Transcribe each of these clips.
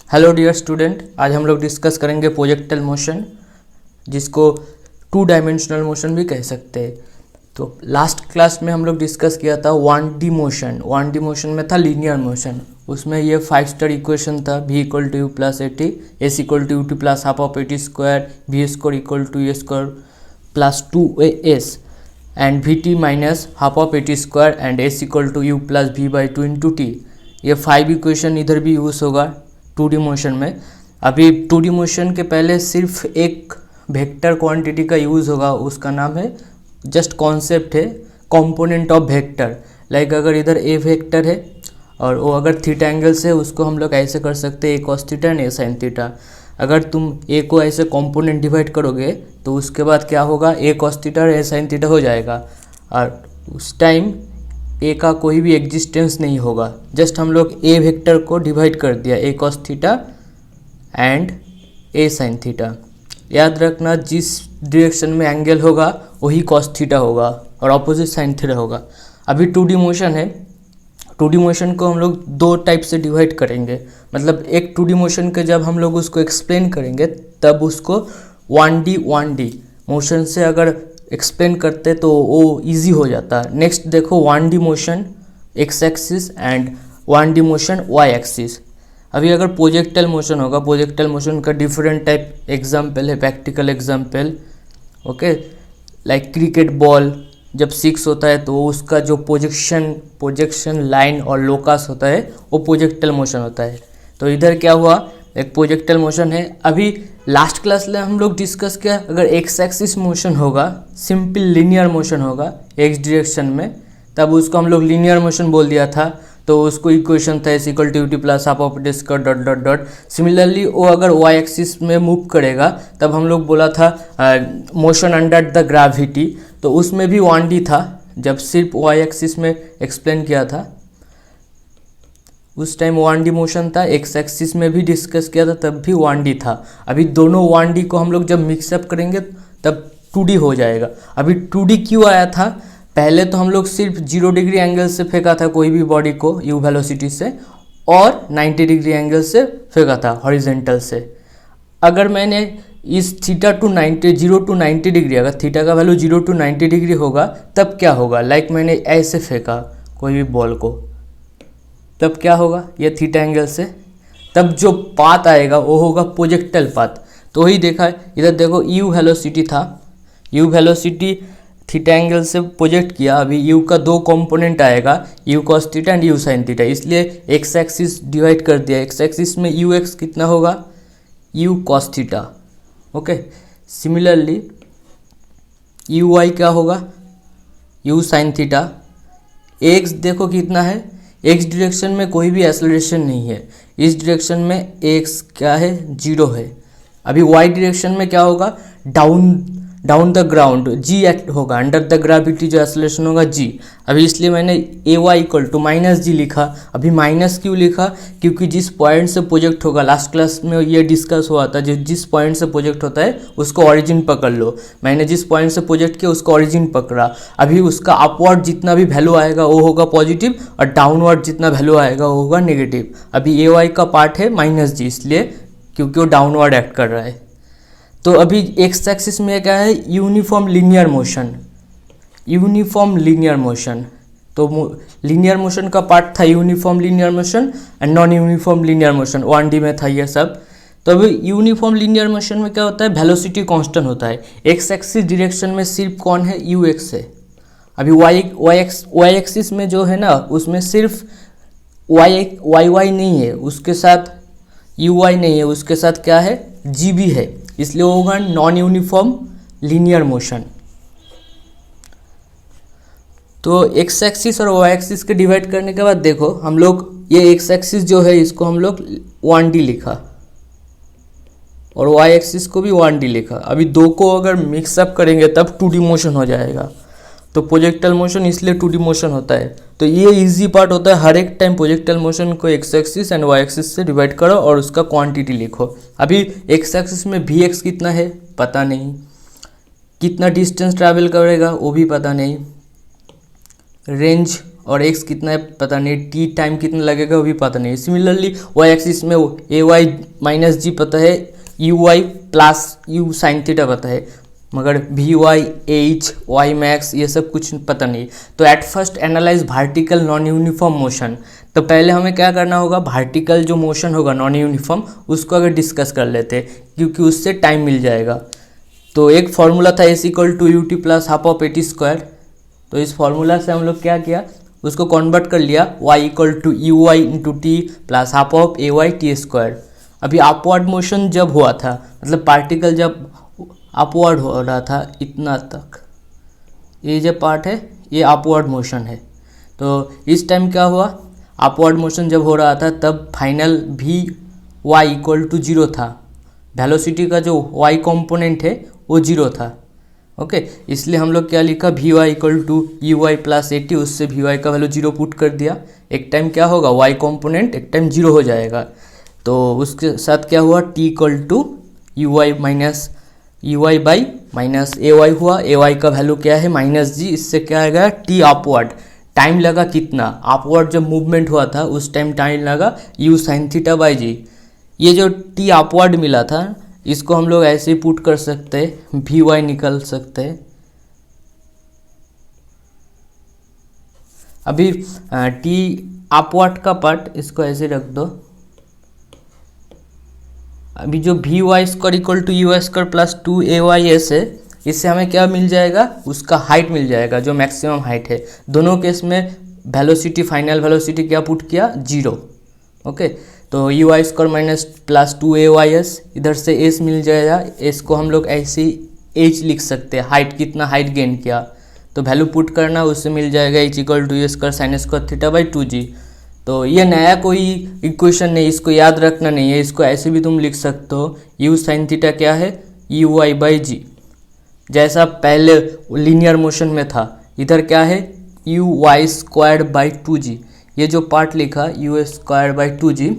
Hello dear student, आज हम लोग डिस्कस करेंगे प्रोजेक्टाइल मोशन, जिसको टू डायमेंशनल मोशन भी कह सकते हैं। तो लास्ट क्लास में हम लोग डिस्कस किया था 1D मोशन। 1D मोशन में था लीनियर मोशन। उसमें ये 5 स्टार इक्वेशन था, v equal to u plus a t, s equal to u t plus half of a t square, v square equal to a square plus 2as and v t minus half of a t square and s equal to u plus v by two into t. ये 5 equation इधर भी use होगा 2D motion में। अभी 2D motion के पहले सिर्फ एक वेक्टर क्वांटिटी का यूज़ होगा, उसका नाम है, जस्ट कॉन्सेप्ट है, कंपोनेंट ऑफ वेक्टर। लाइक अगर इधर ए वेक्टर है और वो अगर थीटा एंगल से, उसको हम लोग ऐसे कर सकते हैं, A cos theta and A sine theta. अगर तुम ए को ऐसे कंपोनेंट डिवाइड करोगे तो उसके बाद क्या होगा, ए कॉस थीटा और ए साइन थीटा हो जाएगा, और उस टाइम ए का कोई भी एग्जिस्टेंस नहीं होगा। जस्ट हम लोग ए वेक्टर को डिवाइड कर दिया, A cos theta and A sine theta. याद रखना, जिस डायरेक्शन में एंगल होगा वही कॉस थीटा होगा और ऑपोजिट साइन थीटा होगा। अभी 2D मोशन है। 2D मोशन को हम लोग 2 टाइप से डिवाइड करेंगे। मतलब एक 2D मोशन के जब हम लोग उसको एक्सप्लेन करेंगे तब उसको 1D मोशन से अगर एक्सप्लेन करते तो वो इजी हो जाता है। नेक्स्ट देखो 1D motion x axis and 1D motion y axis. अभी अगर प्रोजेक्टाइल मोशन होगा, प्रोजेक्टाइल मोशन का डिफरेंट टाइप एग्जाम्पल है, practical example. Okay, like cricket ball जब 6 होता है तो उसका जो प्रोजेक्शन लाइन और लोकस होता है वो प्रोजेक्टाइल मोशन होता है। तो इधर क्या हुआ, एक प्रोजेक्टाइल मोशन है। अभी लास्ट क्लास में हम लोग डिस्कस किया, अगर एक्स एक्सिस मोशन होगा, सिंपल लीनियर मोशन होगा एक्स डायरेक्शन में, तब उसको हम लोग लीनियर मोशन बोल दिया था। तो उसको इक्वेशन था s equal to u t plus half of t square dot dot dot. Similarly वो अगर वाई एक्सिस में मूव करेगा तब हम लोग बोला था मोशन अंडर द ग्रेविटी, तो उसमें भी 1D था। जब सिर्फ वाई एक्सिस में एक्सप्लेन किया था उस टाइम 1D मोशन था। एक्स एक्सिस में भी डिस्कस किया था तब भी 1D था। अभी दोनों 1D को हम लोग जब मिक्सअप करेंगे तब 2D हो जाएगा। अभी 2D क्यों आया था, पहले तो हम लोग सिर्फ 0 डिग्री एंगल से फेंका था कोई भी बॉडी को यू वेलोसिटी से, और 90 डिग्री एंगल से फेंका था हॉरिजेंटल से। अगर मैंने इस थीटा टू 90 0 टू 90 डिग्री, अगर थीटा का वैल्यू 0 टू 90 डिग्री होगा तब क्या होगा, लाइक मैंने ऐसे फेंका कोई भी बॉल को, तब क्या होगा, ये थीटा एंगल से, तब जो पाथ आएगा वो होगा प्रोजेक्टाइल पाथ। तो वही देखा है, इधर देखो यू वेलोसिटी था, यू वेलोसिटी थीटा एंगल से प्रोजेक्ट किया। अभी यू का 2 कंपोनेंट आएगा, u cos theta and you sine theta, इसलिए एक्स एक्सिस डिवाइड कर दिया। एक्स एक्सिस में यू एक्स कितना होगा, u cos theta. Okay, similarly u y क्या होगा, यू साइन थीटा। एक्स देखो कितना है, एक्स डायरेक्शन में कोई भी एक्सेलरेशन नहीं है, इस डायरेक्शन में एक्स क्या है, 0 है। अभी वाई डायरेक्शन में क्या होगा, down the ground ji act होगा, अंडर द ग्रेविटी जो एक्सेलरेशन होगा जी। अभी इसलिए मैंने ए वाई इक्वल टू माइनस जी लिखा। अभी माइनस क्यों लिखा, क्योंकि जिस पॉइंट से प्रोजेक्ट होगा, लास्ट क्लास में ये डिस्कस हुआ था, जिस पॉइंट से प्रोजेक्ट होता है उसको ऑरिजिन पकड़ लो। मैंने जिस पॉइंट से प्रोजेक्ट किया उसको ऑरिजिन पकड़ा। अभी उसका अपवर्ड जितना भी वैल्यू आएगा वो होगा पॉजिटिव, और डाउनवर्ड जितना वैल्यू आएगा वो होगा नेगेटिव। अभी ए वाई का पार्ट है माइनस जी, इसलिए क्योंकि वो डाउनवर्ड एक्ट कर रहा है। तो अभी एक्स एक्सिस में क्या है, uniform linear motion, uniform linear motion. तो लीनियर मोशन का पार्ट था uniform linear motion and non uniform linear motion, 1D में था ये सब। तो अभी यूनिफॉर्म लीनियर मोशन में क्या होता है, वेलोसिटी कांस्टेंट होता है। एक्स एक्सिस डायरेक्शन में सिर्फ कौन है, यू एक्स है। अभी वाई एक्सिस में जो है ना, उसमें सिर्फ वाई नहीं है, उसके साथ यू वाई नहीं है, उसके साथ क्या है, जी भी है, इसलिए वो होगा नॉन यूनिफॉर्म लीनियर मोशन। तो एक्स एक्सिस और वाई एक्सिस के डिवाइड करने के बाद देखो हम लोग ये एक्स एक्सिस जो है इसको हम लोग 1D लिखा और वाई एक्सिस को भी 1D लिखा। अभी 2 को अगर मिक्सअप करेंगे तब 2D मोशन हो जाएगा। तो प्रोजेक्टाइल मोशन इसलिए 2D मोशन होता है। तो ये इजी पार्ट होता है, हर एक टाइम प्रोजेक्टाइल मोशन को x axis and y axis से डिवाइड करो और उसका क्वांटिटी लिखो। अभी एक्स एक्सिस में वी एक्स कितना है पता नहीं, कितना डिस्टेंस ट्रैवल करेगा वो भी पता नहीं, रेंज और x कितना है पता नहीं, t टाइम कितना लगेगा वो भी पता नहीं। सिमिलरली y एक्सिस में ए वाई माइनस जी पता है, you Y plus u sine theta पता है, मगर v y h y max ये सब कुछ पता नहीं। तो at first analyse vertical non uniform motion. तो पहले हमें क्या करना होगा, वर्टिकल जो मोशन होगा नॉन यूनिफॉर्म उसको अगर डिस्कस कर लेते, क्योंकि उससे टाइम मिल जाएगा। तो एक फार्मूला था s equal to u t plus half of a t square. तो इस फार्मूला से हम लोग क्या किया, उसको कन्वर्ट कर लिया y equal to u y into t plus half of A Y T square. अभी अपवर्ड मोशन जब हुआ था, मतलब पार्टिकल जब अपवर्ड हो रहा था इतना तक, ये जो पार्ट है ये अपवर्ड मोशन है। तो इस टाइम क्या हुआ, अपवर्ड मोशन जब हो रहा था तब final v y equal to zero था, वेलोसिटी का जो y कंपोनेंट है वो जीरो था। ओके, इसलिए हम लोग क्या लिखा, v y equal to u Y plus a t, उससे वी वाई का वैल्यू जीरो पुट कर दिया। एक टाइम क्या होगा, y कंपोनेंट एक टाइम जीरो हो जाएगा। तो उसके साथ क्या हुआ, t equal to u y minus u Y by minus a y हुआ। ए वाई का वैल्यू क्या है माइनस जी, इससे क्या आएगा t अपवर्ड। टाइम लगा कितना, अपवर्ड जब मूवमेंट हुआ था उस टाइम टाइम लगा u sign theta by G. ये जो t अपवर्ड मिला था इसको हम लोग ऐसे ही पुट कर सकते हैं, वी वाई निकल सकते हैं। अभी t अपवर्ड का पार्ट इसको ऐसे रख दो। अभी जो v y square equal to you square plus two a y s है, इससे हमें क्या मिल जाएगा, उसका हाइट मिल जाएगा जो मैक्सिमम हाइट है। दोनों केस में वेलोसिटी, फाइनल वेलोसिटी क्या पुट किया, जीरो। ओके, तो u Y square minus plus two a y s, इधर से एस मिल जाएगा। एस को हम लोग ऐसे एच लिख सकते हैं, हाइट कितना हाइट गेन किया, तो वैल्यू पुट करना, उससे मिल जाएगा H equal to you square sine square theta by two G. तो ये नया कोई इक्वेशन नहीं, इसको याद रखना नहीं है, इसको ऐसे भी तुम लिख सकते हो, यू साइन थीटा क्या है, यू वाई बाई जी, जैसा पहले लीनियर मोशन में था। इधर क्या है, you Y square by two G. ये जो पार्ट लिखा U square by two G,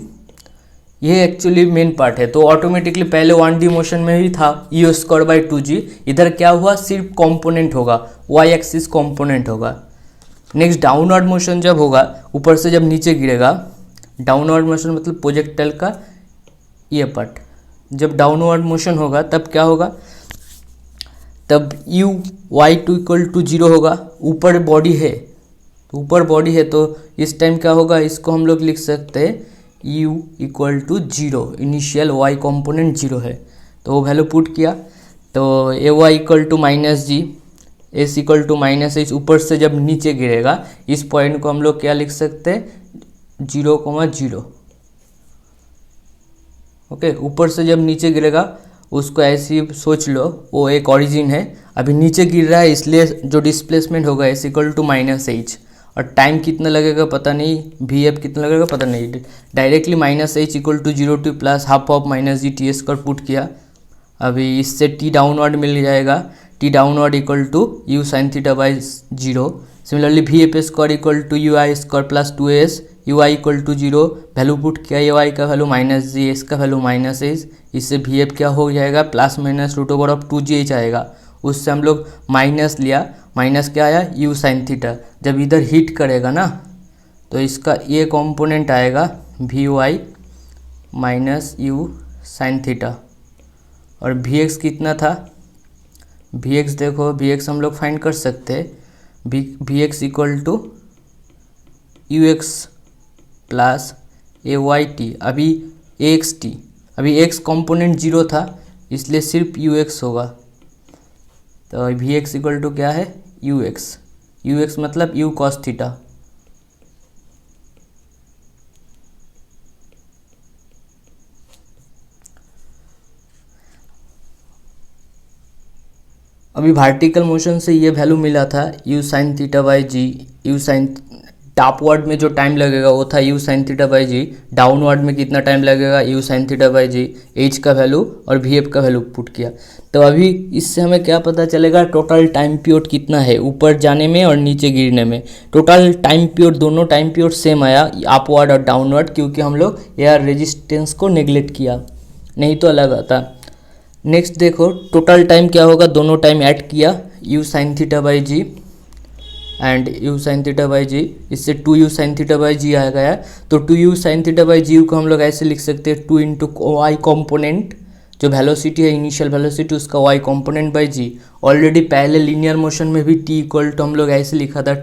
ये एक्चुअली मेन पार्ट है। तो ऑटोमेटिकली पहले 1D मोशन में ही था यू स्क्वायर बाई टू जी, इधर क्या हुआ, सिर्फ कंपोनेंट होगा, वाई एक्सिस कंपोनेंट होगा। नेक्स्ट डाउनवर्ड मोशन जब होगा, ऊपर से जब नीचे गिरेगा, डाउनवर्ड मोशन मतलब प्रोजेक्टाइल का ये पार्ट, जब डाउनवर्ड मोशन होगा तब क्या होगा, तब u y two equal to zero होगा। ऊपर बॉडी है, तो ऊपर बॉडी है तो इस टाइम क्या होगा, इसको हम लोग लिख सकते हैं U equal to zero, initial Y component zero है। तो वो वैल्यू पुट किया, तो A Y equal to minus ji, S equal to minus H. ऊपर से जब नीचे गिरेगा इस पॉइंट को हम लोग क्या लिख सकते हैं, 0,0। ओके, ऊपर से जब नीचे गिरेगा उसको ऐसे ही सोच लो, वो एक ओरिजिन है, अभी नीचे गिर रहा है, इसलिए जो डिस्प्लेसमेंट होगा s equal to minus h. और टाइम कितना लगेगा पता नहीं, वी एफ कितना लगेगा पता नहीं, directly minus H equal to zero two plus half of minus G T square put किया। अभी इससे टी डाउनवर्ड मिल जाएगा, t downward equal to u sine theta by zero. Similarly v f square equal to you i square plus two s, u I equal to zero, value put किया, u i का value minus जी, s का value minus h. इससे v f क्या हो जाएगा, plus minus root over of two ji h आएगा। उससे हम लोग माइनस लिया, माइनस क्या आया, यू साइन थीटा। जब इधर हिट करेगा ना तो इसका ये कंपोनेंट आएगा v y minus u sine theta. और वी एक्स कितना था, वी एक्स देखो, वी एक्स हम लोग फाइंड कर सकते हैं, v x equal to you x plus a Y t. अभी ए एक्स टी, अभी एक्स कंपोनेंट जीरो था इसलिए सिर्फ यू एक्स होगा। तो वी एक्स इक्वल टू क्या है, यू एक्स, यू एक्स मतलब यू कॉस थीटा। अभी वर्टिकल मोशन से ये वैल्यू मिला था u sine theta by g, u sine upward में जो टाइम लगेगा वो था u sine theta by g, downward में कितना टाइम लगेगा u sine theta by g, h का वैल्यू और वी एफ का वैल्यू पुट किया। तो अभी इससे हमें क्या पता चलेगा, टोटल टाइम पीरियड कितना है ऊपर जाने में और नीचे गिरने में। टोटल टाइम पीरियड, दोनों टाइम पीरियड सेम आया, अपवर्ड और डाउनवर्ड, क्योंकि हम लोग एयर रेजिस्टेंस को नेग्लेक्ट किया, नहीं तो अलग आता। नेक्स्ट देखो टोटल टाइम क्या होगा, दोनों टाइम ऐड किया, U sine theta by G and you sine theta by G, इससे 2u sine theta by G आ गया। तो 2u साइन थीटा बाई जी को हम लोग ऐसे लिख सकते हैं 2 इंटू वाई कॉम्पोनेंट, जो वेलोसिटी है इनिशियल वेलोसिटी उसका y component by g. Already पहले लीनियर मोशन में भी t इक्वल टू हम लोग ऐसे लिखा था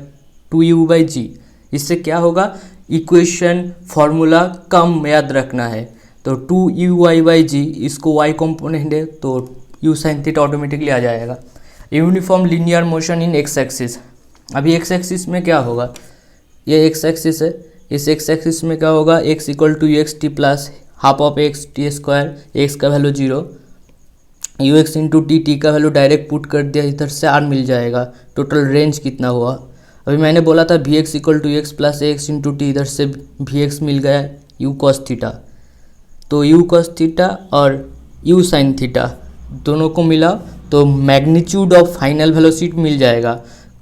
2u बाई जी। इससे क्या होगा, इक्वेशन फॉर्मूला कम याद रखना है। तो 2u बाई जी, इसको y कॉम्पोनेंट है तो u साइन थीटा ऑटोमेटिकली आ जाएगा। Uniform linear motion in x axis, अभी एक्स एक्सिस में क्या होगा, ये एक्स एक्सिस है, इस एक्स एक्सिस में क्या होगा, x equal to you X T plus half of X T square, X का value 0, U x into T का वैल्यू डायरेक्ट पुट कर दिया, इधर से आर मिल जाएगा। टोटल रेंज कितना हुआ, अभी मैंने बोला था v x equal to x plus x into t, इधर से वी एक्स मिल गया यू कॉस थीटा। तो यू कॉस थीटा और यू साइन थीटा दोनों को मिला तो मैग्नीट्यूड ऑफ फाइनल वेलोसिटी मिल जाएगा।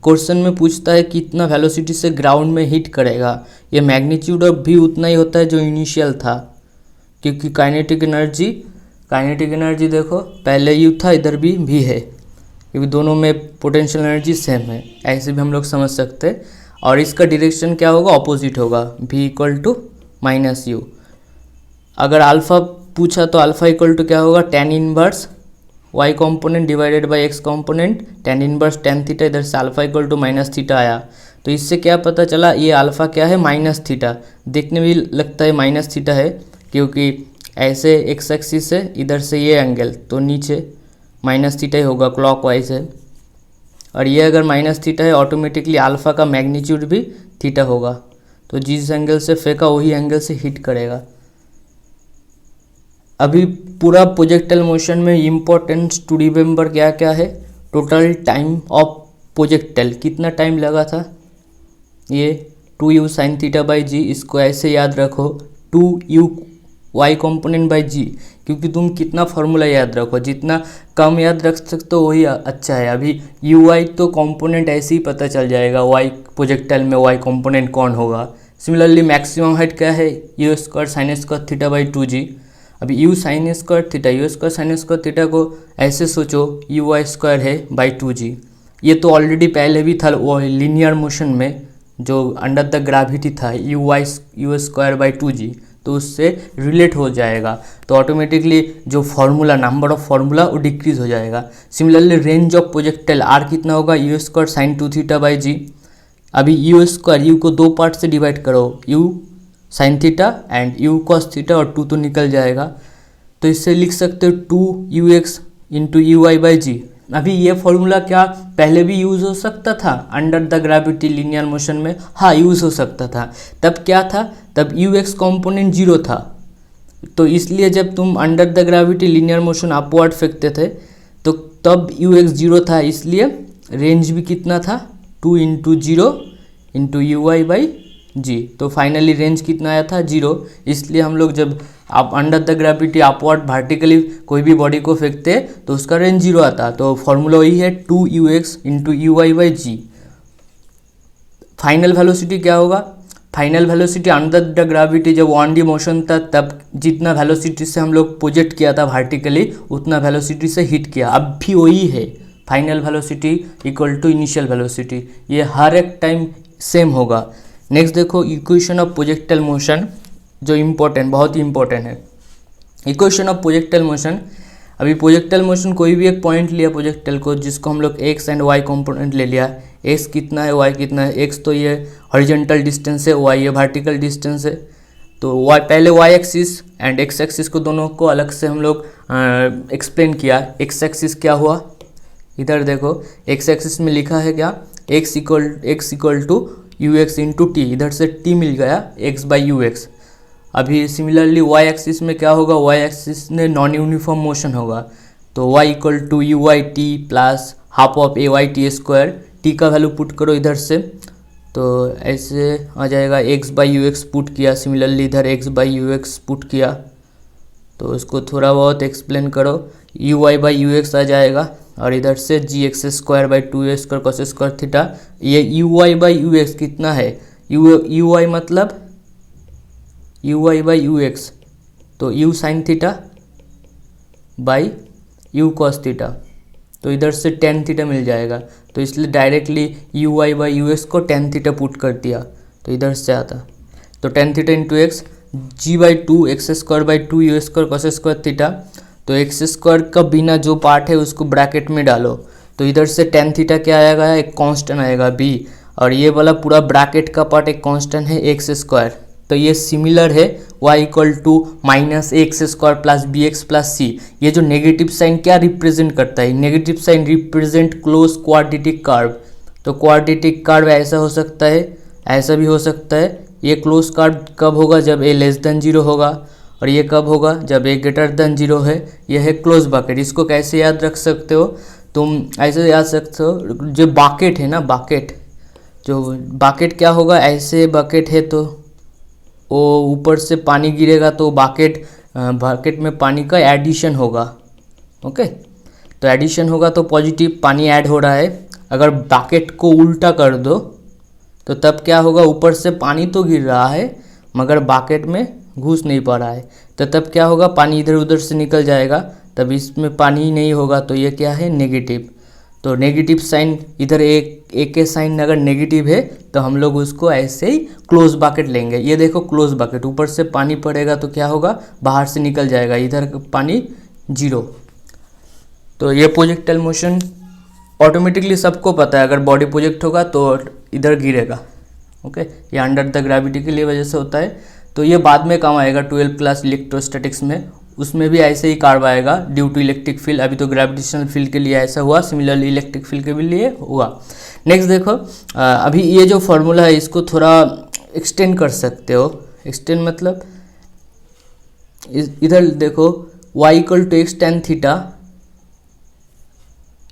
क्वेश्चन में पूछता है कितना वेलोसिटी से ग्राउंड में हिट करेगा, ये मैग्नीट्यूड ऑफ भी उतना ही होता है जो इनिशियल था, क्योंकि काइनेटिक एनर्जी देखो पहले यू था, इधर भी v है, क्योंकि दोनों में पोटेंशियल एनर्जी सेम है, ऐसे भी हम लोग समझ सकते हैं। और इसका डायरेक्शन क्या होगा, ऑपोजिट होगा, v equal to minus u. अगर अल्फ़ा पूछा तो अल्फ़ा इक्वल टू क्या होगा, tan inverse y component divided by x component, tan inverse tan theta, इधर से alpha equal to minus theta आया। तो इससे क्या पता चला, ये अल्फ़ा क्या है, माइनस थीटा, देखने में भी लगता है माइनस थीटा है, क्योंकि ऐसे एक्स एक्सिस है, इधर से ये एंगल तो नीचे माइनस थीटा ही होगा, क्लॉकवाइज है। और ये अगर माइनस थीटा है ऑटोमेटिकली अल्फ़ा का मैग्नीट्यूड भी थीटा होगा, तो जिस एंगल से फेंका वही एंगल से हिट करेगा। अभी पूरा प्रोजेक्टाइल मोशन में इम्पोर्टेंस टू रिमेंबर क्या क्या है, टोटल टाइम ऑफ प्रोजेक्टाइल कितना टाइम लगा था, ये 2u sine theta by g, इसको ऐसे याद रखो 2u y कॉम्पोनेंट बाई जी, क्योंकि तुम कितना फार्मूला याद रखो, जितना कम याद रख सकते हो वही अच्छा है। अभी यू वाई तो कॉम्पोनेंट ऐसे ही पता चल जाएगा, y प्रोजेक्टाइल में y कॉम्पोनेंट कौन होगा। सिमिलरली मैक्सिमम हाइट क्या है, u square sine square theta by 2g। अभी you sign square theta, you square sine square theta को ऐसे सोचो यू वाई स्क्वायर है बाई 2g। ये तो ऑलरेडी पहले भी था वो लीनियर मोशन में, जो अंडर द ग्रेविटी था यू स्क्वायर बाई 2g, तो उससे रिलेट हो जाएगा, तो ऑटोमेटिकली जो फार्मूला नंबर ऑफ फार्मूला वो डिक्रीज हो जाएगा। Similarly range of projectile R कितना होगा, you square sine 2 theta by जी। अभी यू स्क्वायर, यू को दो पार्ट से डिवाइड करो, you sine theta and you cos theta, और 2 तो निकल जाएगा, तो इससे लिख सकते हो 2ux into you I by जी। अभी ये फॉर्मूला क्या पहले भी यूज़ हो सकता था under the gravity linear motion में, हाँ यूज़ हो सकता था। तब क्या था, तब यू एक्स कॉम्पोनेंट 0 था, तो इसलिए जब तुम under the gravity linear motion upward फेंकते थे तो तब यू एक्स 0 था, इसलिए रेंज भी कितना था 2 into 0 into you I by G. तो फाइनली रेंज कितना आया था 0, इसलिए हम लोग जब आप under the gravity upward vertically कोई भी बॉडी को फेंकते तो उसका रेंज 0 आता। तो फॉर्मूला वही है 2ux into you I by g. Final velocity क्या होगा, final velocity under the gravity जब 1D मोशन था तब जितना वेलोसिटी से हम लोग प्रोजेक्ट किया था वर्टिकली उतना वेलोसिटी से हिट किया, अब भी वही है, final velocity equal to initial velocity, ये हर एक टाइम सेम होगा। नेक्स्ट देखो इक्वेशन ऑफ प्रोजेक्टाइल मोशन, जो इम्पोर्टेंट बहुत ही इंपॉर्टेंट है। इक्वेशन ऑफ प्रोजेक्टाइल मोशन, अभी प्रोजेक्टाइल मोशन कोई भी एक पॉइंट लिया प्रोजेक्टाइल को, जिसको हम लोग एक्स एंड वाई कंपोनेंट ले लिया, एक्स कितना है वाई कितना है, एक्स तो ये हॉरिजॉन्टल डिस्टेंस है, वाई ये वर्टिकल डिस्टेंस है। तो वाई पहले y axis and x axis को दोनों को अलग से हम लोग एक्सप्लेन किया। एक्स एक्सिस क्या हुआ, इधर देखो एक्स एक्सिस में लिखा है क्या, x equal to you x into t, इधर से टी मिल गया एक्स बाई यू एक्स। अभी सिमिलरली वाई एक्सिस में क्या होगा, वाई एक्सिस में नॉन यूनिफॉर्म मोशन होगा, तो y equal to u y t plus half of A Y T square, t का वैल्यू पुट करो इधर से, तो ऐसे आ जाएगा x by you x put किया, सिमिलरली इधर x by you x put किया, तो इसको थोड़ा बहुत एक्सप्लेन करो, U Y by you X आ जाएगा, और इधर से G X square by 2 square cos square theta. ये U Y by you x कितना है, यू वाई मतलब U Y by you x, तो U sine theta by U cos theta, तो इधर से टेन थीटा मिल जाएगा, तो इसलिए directly U Y by you X को टेन थीटा पुट कर दिया, तो इधर से आता, तो tan theta into x g by two x square by two you square cos square theta. तो एक्स स्क्वायर का बिना जो पार्ट है उसको ब्रैकेट में डालो, तो इधर से टेन थीटा क्या आएगा, एक कांस्टेंट आएगा बी, और ये वाला पूरा ब्रैकेट का पार्ट एक कांस्टेंट है एक्स स्क्वायर। तो ये सिमिलर है y equal to minus X square plus B X plus C. ये जो नेगेटिव साइन क्या रिप्रेजेंट करता है, negative sign represent close quadratic curve. तो क्वाड्रेटिक कर्व ऐसा हो सकता है, ऐसा भी हो सकता है। ये क्लोज कर्व कब होगा, जब a लेस देन जीरो होगा, और ये कब होगा, जब a ग्रेटर देन जीरो है। यह है क्लोज बकेट। इसको कैसे याद रख सकते हो, तुम ऐसे याद सकते हो, जो बकेट है ना, बकेट, जो बकेट क्या होगा, ऐसे बकेट है तो वो ऊपर से पानी गिरेगा तो बकेट में पानी का एडिशन होगा। ओके, तो एडिशन होगा तो पॉजिटिव पानी ऐड हो रहा है। अगर बकेट को उल्टा कर दो तो तब क्या होगा, ऊपर से पानी तो गिर रहा है मगर बकेट में घुस नहीं पा रहा है, तो तब क्या होगा, पानी इधर उधर से निकल जाएगा, तब इसमें पानी ही नहीं होगा, तो ये क्या है, नेगेटिव। तो नेगेटिव साइन इधर एक के साइन अगर नेगेटिव है तो हम लोग उसको ऐसे ही क्लोज बकेट लेंगे। ये देखो क्लोज बकेट, ऊपर से पानी पड़ेगा तो क्या होगा, बाहर से निकल जाएगा, इधर पानी जीरो। तो ये प्रोजेक्टाइल मोशन ऑटोमेटिकली सबको पता है, अगर बॉडी प्रोजेक्ट होगा तो इधर गिरेगा। ओके, ये अंडर द ग्रेविटी के लिए वजह से होता है। तो ये बाद में काम आएगा 12th क्लास इलेक्ट्रोस्टैटिक्स में, उसमें भी ऐसे ही कार्व आएगा ड्यू टू इलेक्ट्रिक फील्ड। अभी तो ग्रेविटेशनल फील्ड के लिए ऐसा हुआ, सिमिलरली इलेक्ट्रिक फील्ड के लिए हुआ। नेक्स्ट देखो, अभी ये जो फॉर्मूला है इसको थोड़ा एक्सटेंड कर सकते हो। एक्सटेंड मतलब इधर देखो y equal to x tan theta,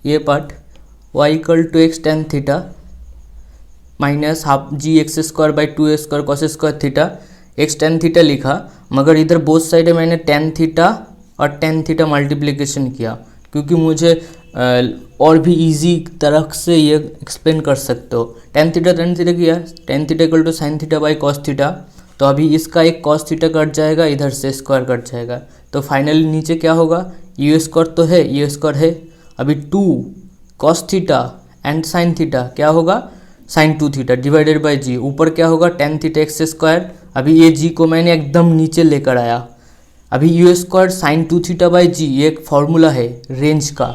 ये part y equal to x tan theta minus half G X square by two square cos square theta. X tan theta लिखा, मगर इधर बोथ साइड में मैंने टेन थीटा और tan theta multiplication किया, क्योंकि मुझे और भी इजी तरह से ये एक्सप्लेन कर सकते हो। टेन थीटा किया, tan theta equal to sine theta by cos theta. तो अभी इसका एक कॉस थीटा कट जाएगा, इधर से स्क्वायर कट जाएगा, तो फाइनली नीचे क्या होगा, यू स्क्वायर तो है, यू स्क्वायर है, अभी two cos theta and sine theta क्या होगा, sine two theta divided by G. ऊपर क्या होगा, टेन थीटा एक्स स्क्वायर। अभी ये जी को मैंने एकदम नीचे लेकर आया। अभी U square sine two theta by G, ये एक फॉर्मूला है रेंज का,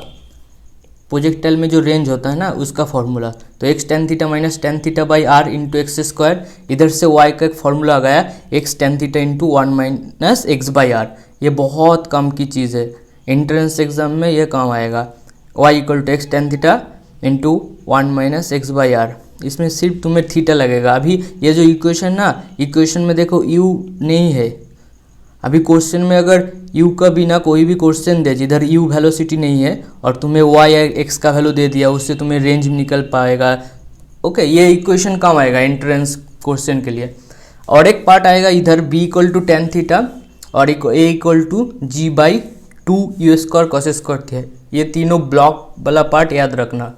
प्रोजेक्टाइल में जो रेंज होता है ना उसका फॉर्मूला। तो x tan theta minus tan theta by r into x square, इधर से वाई का एक फॉर्मूला आ गया, x tan theta into one minus x by r. ये बहुत कम की चीज़ है, एंट्रेंस एग्जाम में ये काम आएगा। Y equal to x tan theta into one minus x by r, इसमें सिर्फ तुम्हें थीटा लगेगा। अभी ये जो इक्वेशन ना, इक्वेशन में देखो यू नहीं है। अभी क्वेश्चन में अगर यू का बिना कोई भी क्वेश्चन दे जिधर यू वेलोसिटी नहीं है और तुम्हें वाई या एक्स का वैल्यू दे दिया, उससे तुम्हें रेंज निकल पाएगा। ओके, ये इक्वेशन काम आएगा एंट्रेंस क्वेश्चन के लिए। और एक पार्ट आएगा इधर B equal to tan theta और A equal to G by two you square cos square थे। ये तीनों ब्लॉक वाला पार्ट याद रखना।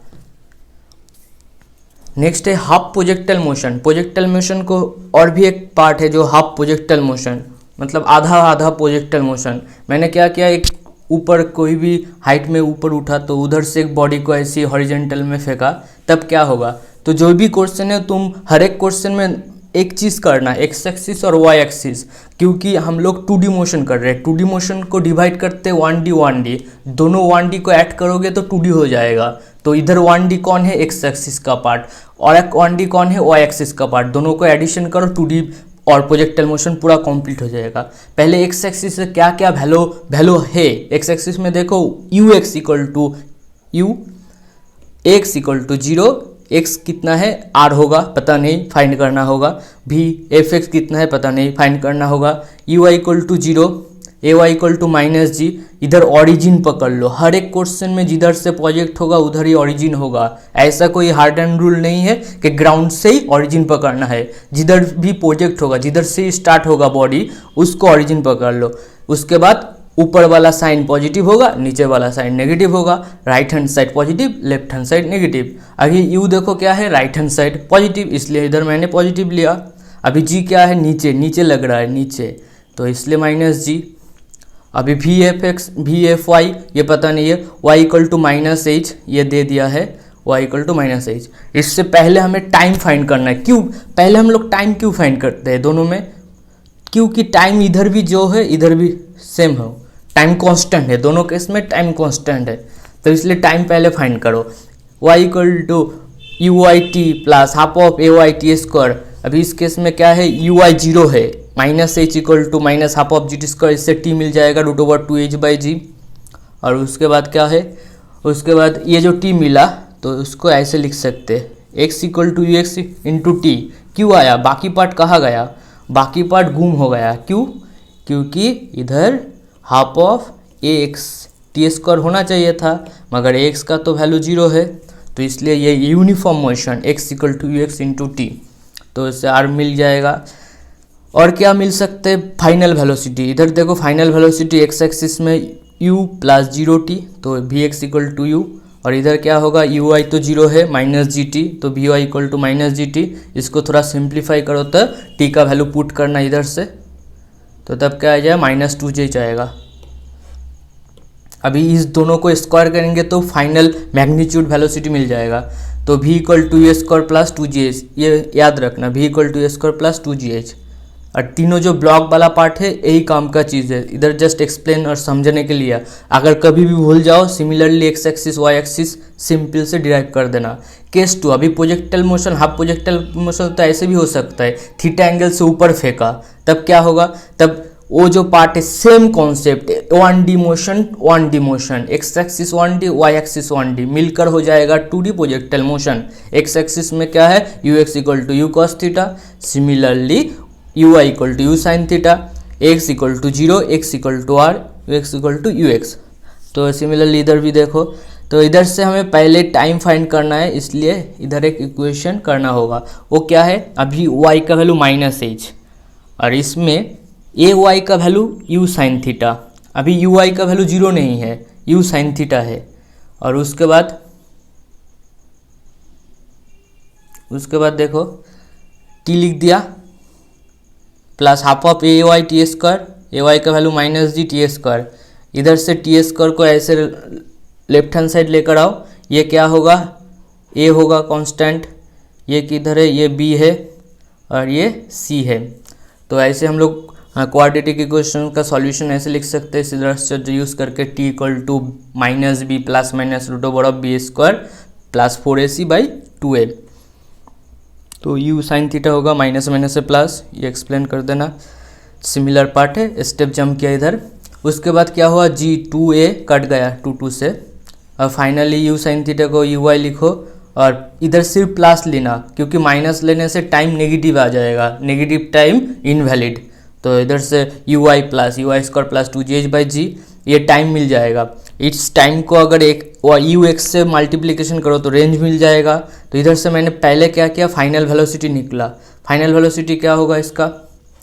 नेक्स्ट है half projectile motion. Projectile motion को और भी एक पार्ट है जो हाफ प्रोजेक्टाइल मोशन, मतलब आधा आधा प्रोजेक्टाइल मोशन। मैंने क्या किया, एक ऊपर कोई भी हाइट में ऊपर उठा तो उधर से एक बॉडी को ऐसे हॉरिजॉन्टल में फेंका, तब क्या होगा। तो जो भी क्वेश्चन है तुम हर एक क्वेश्चन में एक चीज़ करना, एक्स एक्सिस और वाई एक्सिस, क्योंकि हम लोग 2D मोशन कर रहे हैं। 2D मोशन को डिवाइड करते हैं 1D, दोनों 1D को ऐड करोगे तो 2D हो जाएगा। तो इधर 1D कौन है, एक्स एक्सिस का पार्ट, और एक 1D कौन है, वाई एक्सिस का पार्ट। दोनों को एडिशन करो 2D और प्रोजेक्टाइल मोशन पूरा कंप्लीट हो जाएगा। पहले एक्स एक्सिस से क्या क्या वैल्यू है। एक्स एक्सिस में देखो u x equal to you x equal to zero, x कितना है आर होगा पता नहीं, फाइंड करना होगा। भी एफ एक्स कितना है पता नहीं, फाइंड करना होगा। U Y equal to zero, A Y equal to minus G. इधर ऑरिजिन पकड़ लो, हर एक क्वेश्चन में जिधर से प्रोजेक्ट होगा उधर ही ऑरिजिन होगा। ऐसा कोई हार्ड एंड रूल नहीं है कि ग्राउंड से ही ऑरिजिन पकड़ना है। जिधर भी प्रोजेक्ट होगा, जिधर से स्टार्ट होगा बॉडी, उसको ऑरिजिन पकड़ लो। उसके बाद ऊपर वाला साइन पॉजिटिव होगा, नीचे वाला साइन नेगेटिव होगा। Right hand side positive, left hand side negative. अभी यू देखो क्या है, राइट हैंड साइड पॉजिटिव, इसलिए इधर मैंने पॉजिटिव लिया। अभी जी क्या है, नीचे लग रहा है नीचे, तो इसलिए माइनस जी। अभी v f x v f y ये पता नहीं है, y equal to minus h ये दे दिया है, y equal to minus h. इससे पहले हमें टाइम फाइंड करना है। क्यों पहले हम लोग टाइम क्यों फाइंड करते हैं दोनों में? क्योंकि टाइम इधर भी जो है इधर भी सेम हो, टाइम कांस्टेंट है, दोनों केस में टाइम कांस्टेंट है, तो इसलिए टाइम पहले फाइंड करो। y equal to you I T plus half of A Y T square. अभी इस केस में क्या है, यू आई जीरो है, minus H equal to minus half of G T square, इससे टी मिल जाएगा root over two H by G. और उसके बाद क्या है, उसके बाद ये जो टी मिला तो उसको ऐसे लिख सकते हैं, x equal to you x into t. क्यों आया, बाकी पार्ट कहाँ गया, बाकी पार्ट गुम हो गया। क्यों, क्योंकि इधर half of A x T square होना चाहिए था, मगर ए एक्स का तो वैल्यू जीरो है, तो इसलिए ये uniform motion x equal to you x into t, तो इससे आर मिल जाएगा। और क्या मिल सकते हैं, फाइनल वेलोसिटी। इधर देखो फाइनल वेलोसिटी एक्स एक्सिस में u प्लस जीरो टी, तो v x equal to u, और इधर क्या होगा, यू आई तो जीरो है, माइनस जी टी, तो v y equal to minus ji t. इसको थोड़ा सिंप्लीफाई करो तो टी का वैल्यू पुट करना इधर से, तो तब क्या आ जाएगा, माइनस टू जे आएगा। अभी इस दोनों को स्क्वायर करेंगे तो फाइनल मैग्नीट्यूड वेलोसिटी मिल जाएगा, तो v equal to a square plus two ji h, ये याद रखना, v equal to a square plus two ji h. और तीनों जो ब्लॉक वाला पार्ट है यही काम का चीज़ है, इधर जस्ट एक्सप्लेन और समझने के लिए। अगर कभी भी भूल जाओ, similarly x axis y axis simple से डिराइव कर देना। केस टू, अभी projectile motion, half projectile motion तो ऐसे भी हो सकता है, थीटा एंगल से ऊपर फेंका, तब क्या होगा, तब वो जो पार्ट है same concept, one D motion, x axis one D, y axis one D, मिलकर हो जाएगा two D projectile motion. X axis में क्या है, u x equal to u cos theta, similarly u I equal to u sine theta, x equal to zero, x equal to r, u x equal to you x. तो similarly इधर भी देखो, तो इधर से हमें पहले टाइम फाइंड करना है, इसलिए इधर एक इक्वेशन करना होगा। वो क्या है, अभी y का वैल्यू माइनस एच, और इसमें ए वाई का वैल्यू यू साइन थीटा। अभी यू वाई का वैल्यू जीरो नहीं है, यू साइन थीटा है। और उसके बाद देखो टी लिख दिया plus half of A Y T square, A Y का value minus G T square. इधर से टी स्क्वायर को ऐसे लेफ्ट हैंड साइड लेकर आओ, ये क्या होगा, ए होगा कांस्टेंट, ये किधर है, ये बी है और ये सी है। तो ऐसे हम लोग क्वाड्रेटिक इक्वेशन का सॉल्यूशन ऐसे लिख सकते हैं, इस तरह से यूज़ करके T equal to minus B plus minus root over of B square plus four A C by two A. तो यू साइन थीटा होगा माइनस माइनस से प्लस, ये एक्सप्लेन कर देना, सिमिलर पार्ट है, स्टेप जंप किया इधर। उसके बाद क्या हुआ, जी टू ए कट गया टू टू से, और फाइनली यू साइन थीटा को यू वाई लिखो, और इधर सिर्फ प्लस लेना, क्योंकि माइनस लेने से टाइम नेगेटिव आ जाएगा, नेगेटिव टाइम इनवैलिड। तो इधर से U Y plus you Y square plus two ji H by G, ये टाइम मिल जाएगा। इस टाइम को अगर एक यू एक्स से मल्टीप्लिकेशन करो तो रेंज मिल जाएगा। तो इधर से मैंने पहले क्या किया, फाइनल वेलोसिटी निकला। फाइनल वेलोसिटी क्या होगा इसका,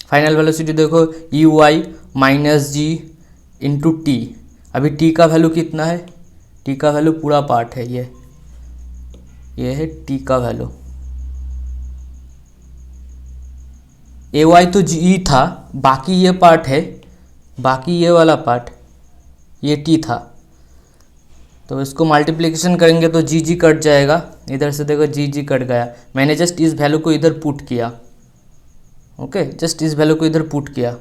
फाइनल वेलोसिटी देखो u y minus g into t. अभी टी का वैल्यू कितना है, टी का वैल्यू पूरा पार्ट है, ये है टी का वैल्यू। ए वाई तो जी था, बाकी ये पार्ट है, बाकी ये वाला पार्ट ये टी था, तो इसको मल्टीप्लिकेशन करेंगे तो जी जी कट जाएगा। इधर से देखो जी जी कट गया, मैंने जस्ट इस वैल्यू को इधर पुट किया, ओके, जस्ट इस वैल्यू को इधर पुट किया।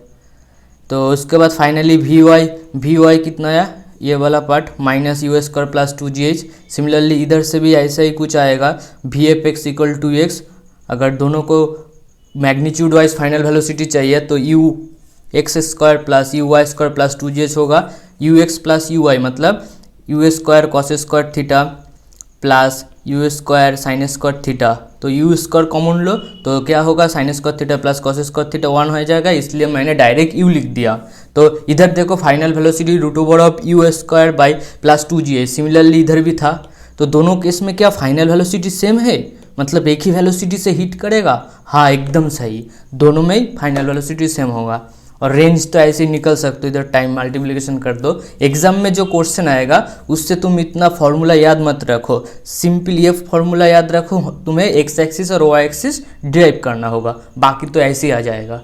तो उसके बाद फाइनली वी वाई कितना आया, ये वाला part minus u square plus two जी एच। सिमिलरली इधर से भी ऐसा ही कुछ आएगा, v f x equal to x. अगर दोनों को मैग्नीट्यूड वाइज फाइनल वेलोसिटी चाहिए तो u x square plus you Y square plus two ji h होगा, u x plus you Y मतलब u square cos square theta plus u square sine square theta. तो u square common लो तो क्या होगा, sign square theta plus cos square theta 1 हो जाएगा, इसलिए मैंने डायरेक्ट यू लिख दिया। तो इधर देखो final velocity root over of u square by plus two ji h. Similarly इधर भी था, तो दोनों केस में क्या फाइनल वेलोसिटी सेम है, मतलब एक ही वेलोसिटी से हिट करेगा। हाँ एकदम सही, दोनों में ही फाइनल वेलोसिटी सेम होगा। और रेंज तो ऐसे ही निकल सकते हो, इधर टाइम मल्टीप्लिकेशन कर दो। एग्जाम में जो क्वेश्चन आएगा उससे तुम इतना फॉर्मूला याद मत रखो, सिंपल ये फॉर्मूला याद रखो, तुम्हें एक्स एक्सिस और वाई एक्सिस डिराइव करना होगा, बाकी तो ऐसे ही आ जाएगा।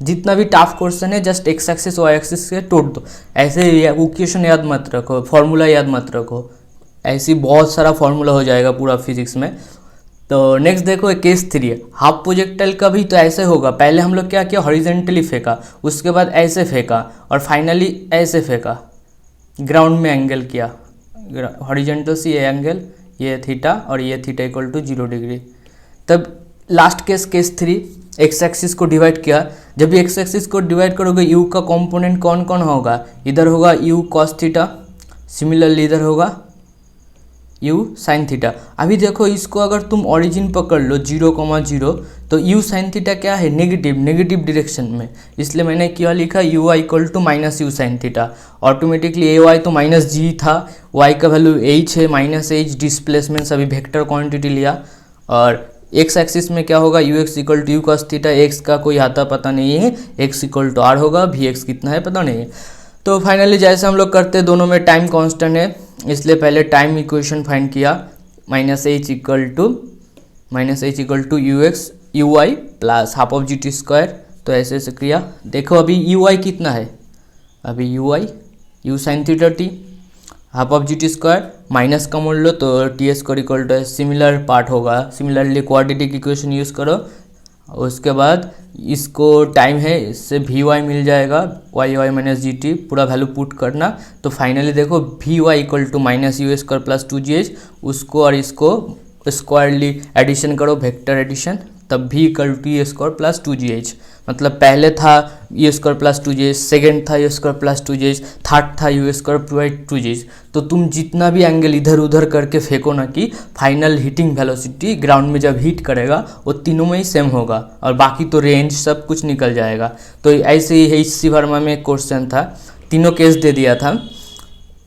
जितना भी टफ क्वेश्चन है just x axis y axis से तोड़ दो, ऐसे इक्वेशन याद मत रखो, फॉर्मूला याद मत रखो, ऐसी बहुत सारा फॉर्मूला हो जाएगा पूरा फिजिक्स में। तो नेक्स्ट देखो केस 3, हाफ प्रोजेक्टाइल का भी तो ऐसे होगा। पहले हम लोग क्या किया, हॉरिजेंटली फेंका, उसके बाद ऐसे फेंका और फाइनली ऐसे फेंका, ग्राउंड में एंगल किया, हॉरिजेंटल से ये एंगल, ये थीटा और ये थीटा इक्वल टू 0 डिग्री। तब लास्ट केस 3, एक्स एक्सिस को डिवाइड किया। जब भी एक्स एक्सिस को डिवाइड करोगे यू का कंपोनेंट कौन कौन होगा, इधर होगा यू कॉस थीटा, सिमिलरली इधर होगा यू साइन थीटा। अभी देखो इसको अगर तुम ओरिजिन पकड़ लो 0,0, तो यू साइन थीटा क्या है, नेगेटिव डायरेक्शन में, इसलिए मैंने क्या लिखा, u I equal to minus u sine theta. Automatically a y तो माइनस जी था, वाई का वैल्यू एच है, माइनस एच डिस्प्लेसमेंट सभी वेक्टर क्वांटिटी लिया। और एक्स एक्सिस में क्या होगा, u x equal to u cos theta, x का कोई आता पता नहीं है, एक्स इक्वल टू आर होगा, भी एक्स कितना है पता नहीं है। तो फाइनली जैसे हम लोग करते हैं, दोनों में टाइम कांस्टेंट है, इसलिए पहले टाइम इक्वेशन फाइंड किया, minus H equal to you x u Y plus half of G T square. तो ऐसे ऐसे किया। देखो अभी यू आई कितना है, अभी u y u sine theta t, half of G T square, minus का मोड़ लो तो t square equal to similar part होगा, सिमिलरली क्वाड्रेटिक इक्वेशन यूज़ करो। उसके बाद इसको टाइम है, इससे वी वाई मिल जाएगा, वाई वाई माइनस जी टी, पूरा वैल्यू पुट करना। तो फाइनली देखो v y equal to minus u square plus 2gh, उसको और इसको स्क्वायरली एडिशन करो, वेक्टर एडिशन, तब भी equal to you square plus 2gh। मतलब पहले था you square plus 2gh, second था you square plus 2gh, third था यू स्क्वायर प्लस 2gh। तो तुम जितना भी एंगल इधर उधर करके फेंको ना, कि फाइनल हीटिंग वेलोसिटी ग्राउंड में जब हीट करेगा वो तीनों में ही सेम होगा, और बाकी तो रेंज सब कुछ निकल जाएगा। तो ऐसे ही HC वर्मा में एक क्वेश्चन था, तीनों केस दे दिया था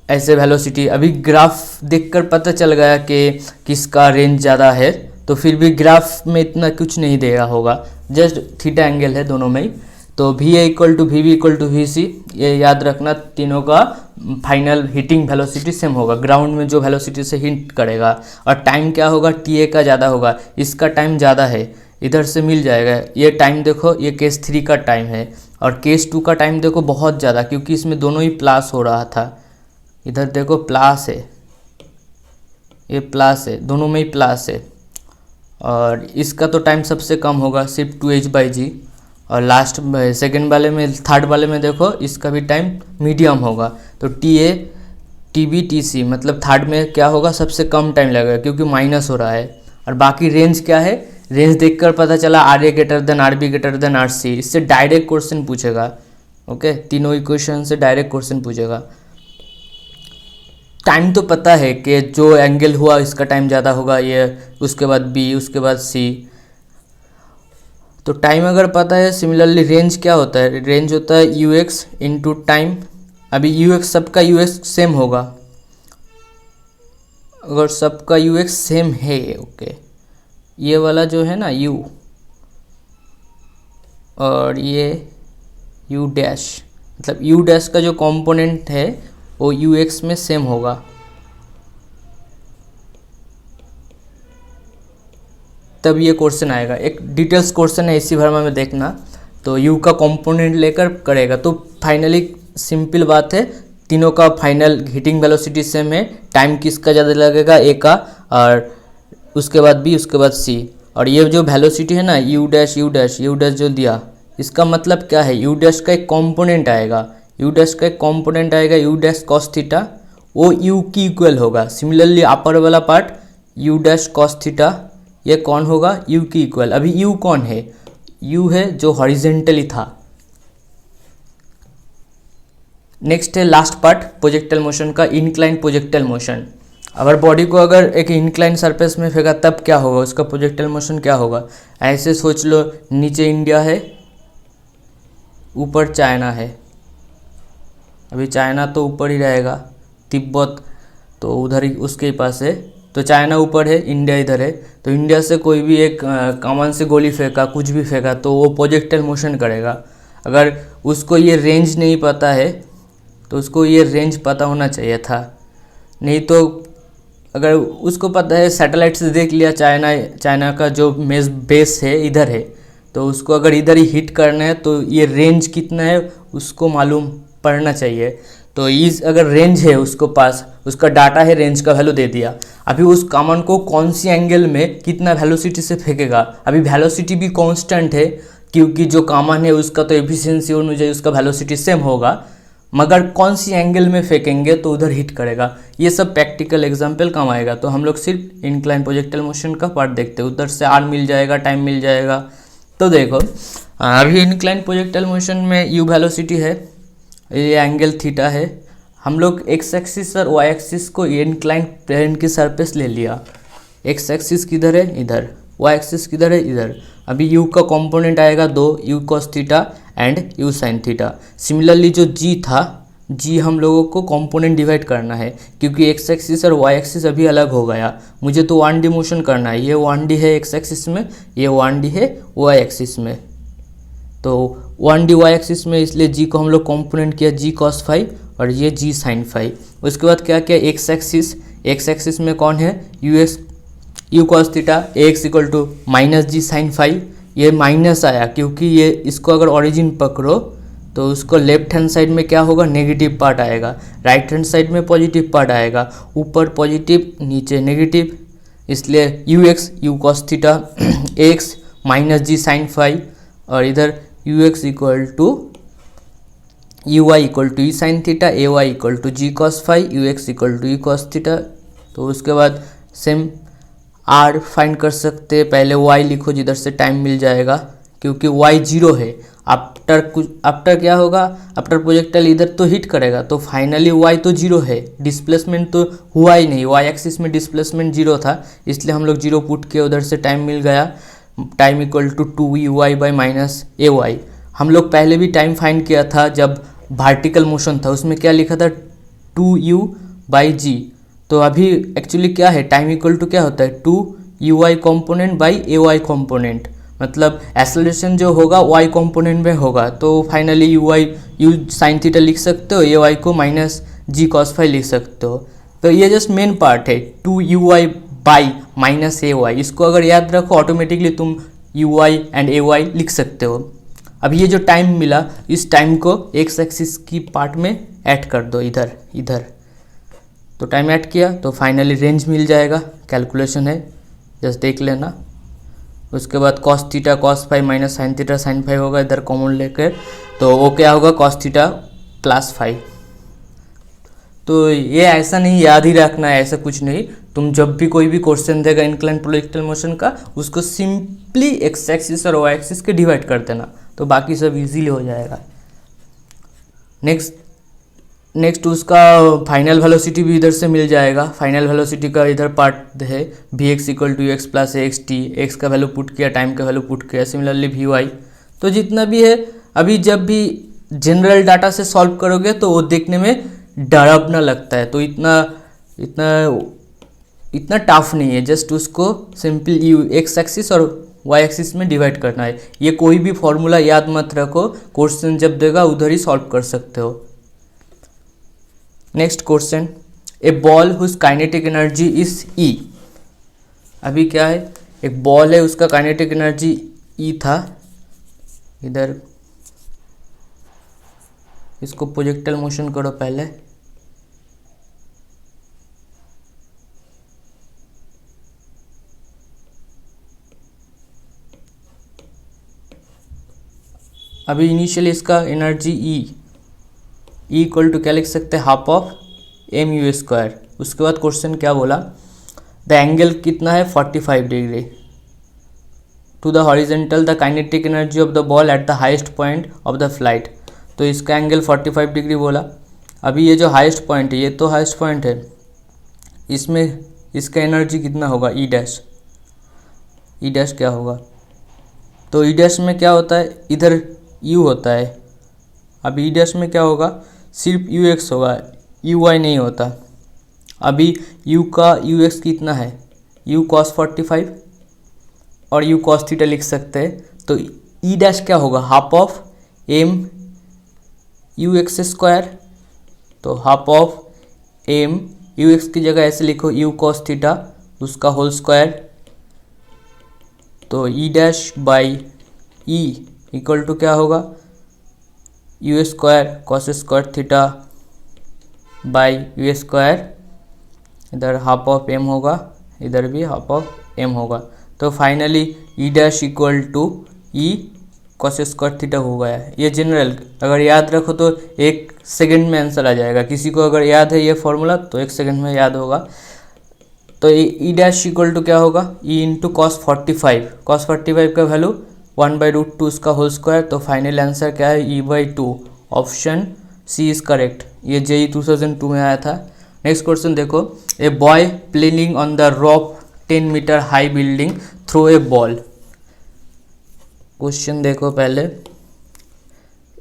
ऐसे वेलोसिटी। अभी ग्राफ देखकर पता चल गया कि किसका रेंज ज़्यादा है, तो फिर भी ग्राफ में इतना कुछ नहीं देगा होगा, जस्ट थीटा एंगल है दोनों में ही। तो v a equal to v b equal to v c, ये याद रखना, तीनों का फाइनल हीटिंग वेलोसिटी सेम होगा, ग्राउंड में जो वेलोसिटी से हीट करेगा। और टाइम क्या होगा, टी ए का ज़्यादा होगा, इसका टाइम ज़्यादा है, इधर से मिल जाएगा। ये टाइम देखो, ये केस 3 का टाइम है, और केस 2 का टाइम देखो बहुत ज़्यादा, क्योंकि इसमें दोनों ही प्लस हो रहा था। इधर देखो प्लस है, ये प्लस है, दोनों में ही प्लस है। और इसका तो टाइम सबसे कम होगा, सिर्फ 2h/g। और लास्ट सेकेंड वाले में, थर्ड वाले में देखो इसका भी टाइम मीडियम होगा। तो t A t B t C, मतलब थर्ड में क्या होगा, सबसे कम टाइम लगेगा, क्योंकि माइनस हो रहा है। और बाकी रेंज क्या है, रेंज देखकर पता चला r A greater than r B greater than r C, इससे डायरेक्ट क्वेश्चन पूछेगा। ओके, तीनों इक्वेशन से डायरेक्ट क्वेश्चन पूछेगा। टाइम तो पता है कि जो एंगल हुआ इसका टाइम ज़्यादा होगा, ये उसके बाद बी, उसके बाद सी। तो टाइम अगर पता है, सिमिलरली रेंज क्या होता है, रेंज होता है यू एक्स इंटू टाइम। अभी यू एक्स, सबका यू एक्स सेम होगा, अगर सबका यू एक्स सेम है, ओके, ये वाला जो है ना यू, और ये यू डैश, मतलब यू डैश का जो कंपोनेंट है वो यू एक्स में सेम होगा। तब ये क्वेश्चन आएगा। एक डिटेल्स क्वेश्चन है इसी वर्मा में, देखना। तो यू का कंपोनेंट लेकर करेगा, तो फाइनली सिंपल बात है, तीनों का फाइनल हीटिंग वेलोसिटी सेम है। टाइम किसका ज़्यादा लगेगा, ए का, और उसके बाद बी, उसके बाद सी। और ये जो वेलोसिटी है ना, you dash you dash you dash जो दिया, इसका मतलब क्या है, यू डैश का एक कंपोनेंट आएगा, यू डैश का एक कंपोनेंट आएगा, यू डैश कॉस थीटा, वो यू की इक्वल होगा। सिमिलरली अपर वाला part you dash cos theta, ये कौन होगा, यू की इक्वल। अभी यू कौन है, यू है जो हॉरिजेंटली था। नेक्स्ट है लास्ट पार्ट प्रोजेक्टाइल मोशन का, इंक्लाइन प्रोजेक्टाइल मोशन। अगर बॉडी को अगर एक इंक्लाइन सरफेस में फेंका तब क्या होगा, उसका प्रोजेक्टाइल मोशन क्या होगा। ऐसे सोच लो, नीचे इंडिया है, ऊपर चाइना है। अभी चाइना तो ऊपर ही रहेगा, तिब्बत तो उधर ही उसके ही पास है, तो चाइना ऊपर है, इंडिया इधर है। तो इंडिया से कोई भी एक कमान से गोली फेंका, कुछ भी फेंका, तो वो प्रोजेक्टाइल मोशन करेगा। अगर उसको ये रेंज नहीं पता है, तो उसको ये रेंज पता होना चाहिए था। नहीं तो अगर उसको पता है, सैटेलाइट से देख लिया चाइना का जो बेस है इधर है, तो उसको अगर इधर ही हिट करना है तो ये रेंज कितना है उसको मालूम पड़ना चाहिए। तो इज अगर रेंज है उसको पास, उसका डाटा है, रेंज का वैल्यू दे दिया। अभी उस कॉमन को कौन सी एंगल में कितना वेलोसिटी से फेंकेगा, अभी वेलोसिटी भी कांस्टेंट है क्योंकि जो कॉमन है उसका तो एफिशिएंसी होनी चाहिए, उसका वेलोसिटी सेम होगा, मगर कौन सी एंगल में फेंकेंगे तो उधर हिट करेगा। ये सब प्रैक्टिकल एग्जाम्पल काम आएगा। तो हम लोग सिर्फ इंक्लाइन प्रोजेक्टाइल मोशन का पार्ट देखते हैं, उधर से आर मिल जाएगा, टाइम मिल जाएगा। तो देखो अभी इंक्लाइन प्रोजेक्टाइल मोशन में यू वेलोसिटी है, ये एंगल थीटा है। हम लोग एक्स एक्सिस और वाई एक्सिस को इंक्लाइन प्लेन की सरफेस ले लिया। एक्स एक्सिस किधर है, इधर, वाई एक्सिस किधर है, इधर। अभी यू का कंपोनेंट आएगा दो, you cos theta and you sine theta. Similarly जो जी था, जी हम लोगों को कंपोनेंट डिवाइड करना है क्योंकि एक्स एक्सिस और वाई एक्सिस अभी अलग हो गया। मुझे तो 1D मोशन करना है, ये 1D है एक्स एक्सिस में, ये 1D है वाई एक्सिस में। तो 1D वाई एक्सिस में, इसलिए जी को हम लोग कंपोनेंट किया जी कॉस फाइव और ये जी साइन फाइव। उसके बाद क्या किया, एक्स एक्सिस में कौन है, u cos theta, x equal to minus g sine five. ये माइनस आया क्योंकि ये इसको अगर ओरिजिन पकड़ो तो उसको लेफ्ट हैंड साइड में क्या होगा, नेगेटिव पार्ट आएगा, राइट हैंड साइड में पॉजिटिव पार्ट आएगा, ऊपर पॉजिटिव नीचे नेगेटिव, इसलिए u cos theta x minus g sine five और इधर u x equal to u Y equal to e sine theta, a Y equal to g cos five, u x equal to E cos theta. तो उसके बाद same are find कर सकते हैं, पहले Y लिखो जिधर से टाइम मिल जाएगा क्योंकि वाई जीरो है। आफ्टर क्या होगा, आफ्टर प्रोजेक्टाइल इधर तो हिट करेगा तो फाइनली वाई तो जीरो है, डिस्प्लेसमेंट तो हुआ ही नहीं, वाई एक्सिस में डिस्प्लेसमेंट जीरो था, इसलिए हम लोग जीरो पुट किए, उधर से टाइम मिल गया, time equal to 2u/y by minus a y. हम लोग पहले भी टाइम फाइंड किया था जब वर्टिकल मोशन था, उसमें क्या लिखा था 2u/g। तो अभी एक्चुअली क्या है, टाइम इक्वल टू क्या होता है 2u/y component by a y component, मतलब एक्सेलरेशन जो होगा y कॉम्पोनेंट में होगा। तो फाइनली यू साइन थीटा लिख सकते हो, ए वाई को माइनस जी कॉस फाइव लिख सकते हो। तो ये जस्ट मेन पार्ट है 2u/y by minus a Y, इसको अगर याद रखो ऑटोमेटिकली तुम u/y एंड ए वाई लिख सकते हो। अब ये जो टाइम मिला, इस टाइम को एक्स एक्सिस की पार्ट में ऐड कर दो, इधर तो टाइम ऐड किया तो फाइनली रेंज मिल जाएगा, कैलकुलेशन है जस्ट देख लेना। उसके बाद cos theta cos five minus sine theta sine five होगा, इधर कॉमन लेकर तो वो क्या होगा कॉस थीटा प्लस फाइव। तो ये ऐसा नहीं याद ही रखना है, ऐसा कुछ नहीं, तुम जब भी कोई भी क्वेश्चन देगा इंक्लाइन प्रोजेक्टाइल मोशन का, उसको सिंपली एक्स एक्सिस और वाई एक्सिस के डिवाइड कर देना, तो बाकी सब इजीली हो जाएगा। नेक्स्ट उसका फाइनल वेलोसिटी भी इधर से मिल जाएगा। फाइनल वेलोसिटी का इधर पार्ट है v x equal to x plus x t, x का वैल्यू पुट किया, टाइम का वैल्यू पुट किया, सिमिलरली वी वाई। तो जितना भी है, अभी जब भी जनरल डाटा से सॉल्व करोगे तो वो देखने में डरावना लगता है, तो इतना टफ नहीं है, जस्ट उसको सिंपल यू एक्स एक्सिस और वाई एक्सिस में डिवाइड करना है। ये कोई भी फॉर्मूला याद मत रखो, क्वेश्चन जब देगा उधर ही सॉल्व कर सकते हो। Next question, a ball whose kinetic energy is E. अभी क्या है, एक बॉल है, उसका काइनेटिक एनर्जी ई था, इधर इसको प्रोजेक्टाइल मोशन करो पहले। अभी इनिशियली इसका एनर्जी ई इक्वल टू क्या लिख सकते हैं, half of m u square. उसके बाद क्वेश्चन क्या बोला, द एंगल कितना है 45 degree to the horizontal, the kinetic energy of the ball at the highest point of the flight. तो इसका एंगल 45 डिग्री बोला। अभी ये जो हाईएस्ट पॉइंट है, ये तो हाईएस्ट पॉइंट है, इसमें इसका एनर्जी कितना होगा, ई डैश क्या होगा। तो ई डैश में क्या होता है, इधर यू होता है, अब ई डैश में क्या होगा, सिर्फ यू एक्स होगा, यू वाई नहीं होता। अभी यू का यू एक्स कितना है, यू कॉस 45 और यू कॉस थीटा लिख सकते हैं। तो ई डैश क्या होगा, half of m u x square. तो half of m u x की जगह ऐसे लिखो यू कॉस थीटा, उसका होल स्क्वायर। तो E dash by E equal to क्या होगा, you square cos square theta by u square, इधर हाफ ऑफ एम होगा, इधर भी हाफ ऑफ एम होगा। तो finally E dash equal to E cos square theta हो गया है। ये जनरल अगर याद रखो तो 1 सेकेंड में आंसर आ जाएगा। किसी को अगर याद है ये फॉर्मूला तो 1 सेकेंड में याद होगा। तो ई डैश इक्वल टू क्या होगा, ई इंटू कॉस 45। कॉस 45 का वैल्यू 1/√2 उसका होल स्क्वायर। तो फाइनल आंसर क्या है, E/2। Option C is correct. ये JEE 2002 में आया था। नेक्स्ट क्वेश्चन देखो, a boy playing on the roof 10 metre high building throw a ball. Question देखो पहले,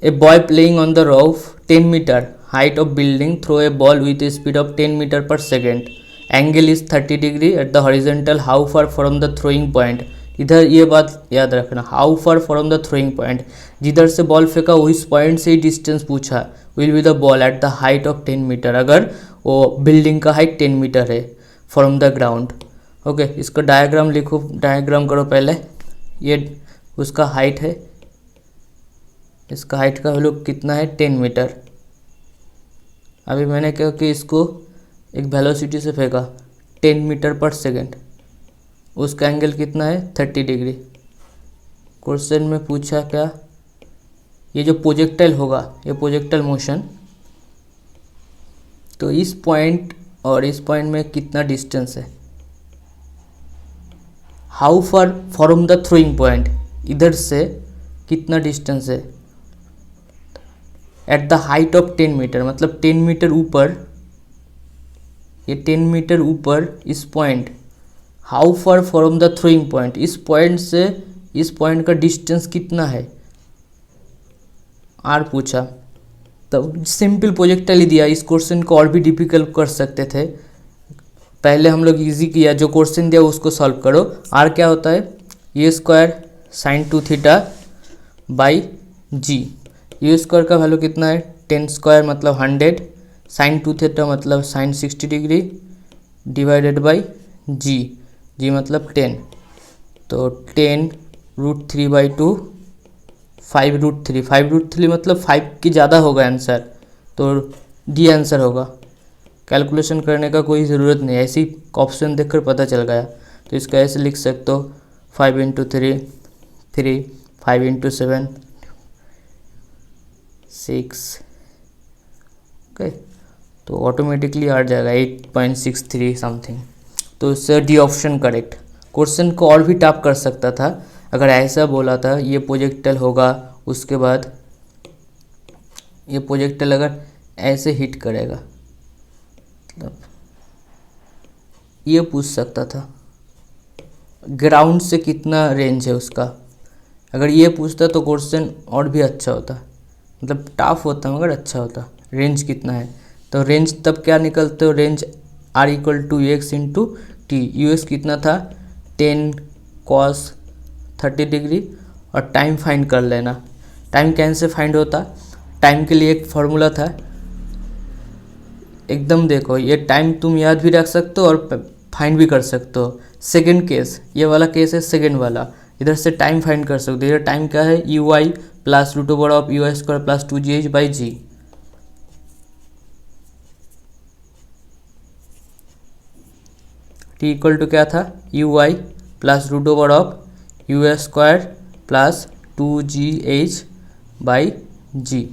a boy playing on the roof 10 metre height of building throw a ball with a speed of 10 metre per second, angle is 30 degree at the horizontal, how far from the throwing point. इधर ये बात याद रखना, how far from the throwing point, जिधर से ball फेंका उस point से ही डिस्टेंस पूछा। Will be the ball at the height of 10 metre, अगर वो बिल्डिंग का हाइट 10 मीटर है फ्रॉम द ग्राउंड। ओके, इसका डायग्राम लिखो, डायग्राम करो पहले। ये उसका हाइट है, इसका हाइट का वैल्यू कितना है, 10 मीटर। अभी मैंने क्या कि इसको एक वेलोसिटी से फेंका 10 मीटर पर सेकेंड, उसका एंगल कितना है, 30 डिग्री। क्वेश्चन में पूछा क्या, ये जो प्रोजेक्टाइल होगा, ये प्रोजेक्टाइल मोशन, तो इस पॉइंट और इस पॉइंट में कितना डिस्टेंस है, how far from the throwing point, इधर से कितना डिस्टेंस है, at the height of 10 metre, मतलब 10 मीटर ऊपर, ये 10 मीटर ऊपर इस point, how far from the throwing point, इस पॉइंट से इस पॉइंट का डिस्टेंस कितना है, आर पूछा। तब सिंपल प्रोजेक्टाइल ही दिया। इस क्वेश्चन को और भी डिफिकल्ट कर सकते थे, पहले हम लोग इजी किया, जो क्वेश्चन दिया उसको सॉल्व करो। आर क्या होता है, ये square sine 2 theta by G. ये स्क्वायर का वैल्यू कितना है, 10 स्क्वायर मतलब 100, साइन 2 थीटा मतलब साइन 60 डिग्री डिवाइडेड बाई जी, जी मतलब 10, तो 10√3/2, 5√3, 5√3 मतलब 5 की ज़्यादा होगा आंसर, तो डी आंसर होगा। कैलकुलेशन करने का कोई ज़रूरत नहीं है, ऐसी ऑप्शन देखकर पता चल गया। तो इसका ऐसे लिख सकते हो, 5 × 3 3, 5 × 7 6, ओके, तो ऑटोमेटिकली आ जाएगा 8.63 समथिंग। तो इससे डी ऑप्शन करेक्ट। क्वेश्चन को और भी टफ कर सकता था अगर ऐसा बोला था, ये प्रोजेक्टाइल होगा, उसके बाद ये प्रोजेक्टाइल अगर ऐसे हिट करेगा, मतलब ये पूछ सकता था ग्राउंड से कितना रेंज है उसका। अगर ये पूछता तो क्वेश्चन और भी अच्छा होता, मतलब टफ होता मगर अच्छा होता। रेंज कितना है, तो रेंज तब क्या निकलते हो, range R = x × t। US कितना था, 10 cos 30 डिग्री, और टाइम फाइंड कर लेना। टाइम कैसे फाइंड होता, टाइम के लिए एक फॉर्मूला था, एकदम देखो, ये टाइम तुम याद भी रख सकते हो और फाइंड भी कर सकते हो। सेकेंड केस, ये वाला केस है सेकेंड वाला, इधर से टाइम फाइंड कर सकते हो। इधर टाइम क्या है, UI + √(UI² + 2gh/g। t = क्या था, UI + √(UI² + 2gh/g।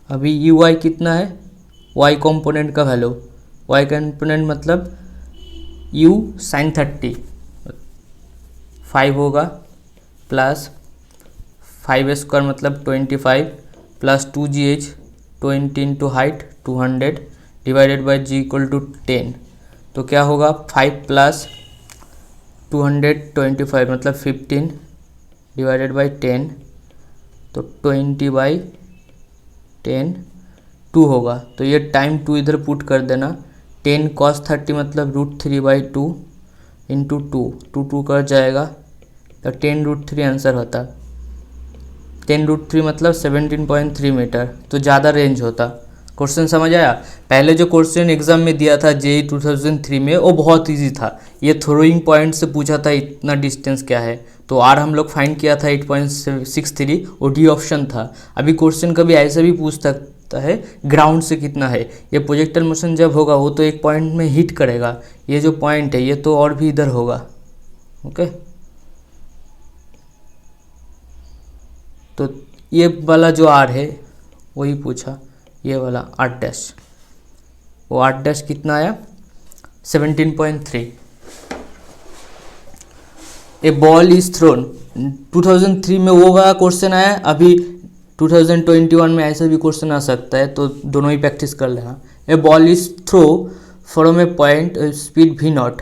अभी UI कितना है, y कंपोनेंट का वैल्यू, y कंपोनेंट मतलब u sin 30 5 होगा, प्लस 5² मतलब 25 plus 2gh 20 × height 200 divided by g = 10। तो क्या होगा, 5 + 225 मतलब 15 डिवाइडेड बाई 10, तो 20/10 2 होगा। तो ये टाइम 2 इधर पुट कर देना। 10 cos 30 मतलब √3/2 इंटू 2 कर जाएगा, तो 10√3 आंसर होता। 10√3 मतलब 17.3 मीटर, तो ज़्यादा रेंज होता। क्वेश्चन समझ आया। पहले जो क्वेश्चन एग्जाम में दिया था JEE 2003 में, वो बहुत इजी था। ये थ्रोइंग पॉइंट से पूछा था इतना डिस्टेंस क्या है, तो आर हम लोग फाइंड किया था 8.63, वो डी ऑप्शन था। अभी क्वेश्चन कभी ऐसा भी पूछ सकता है ग्राउंड से कितना है। ये प्रोजेक्टाइल मोशन जब होगा वो तो एक पॉइंट में हिट करेगा, ये जो पॉइंट है ये तो और भी इधर होगा। ओके, तो ये वाला जो आर है वही पूछा, ये वाला आर डैश, वो आर डैश कितना आया 17.3। ए बॉल इज थ्रोन, 2003 में वो वाला क्वेश्चन आया, अभी 2021 में ऐसा भी क्वेश्चन आ सकता है, तो दोनों ही प्रैक्टिस कर लेना। A ball is throw from a point speed v naught,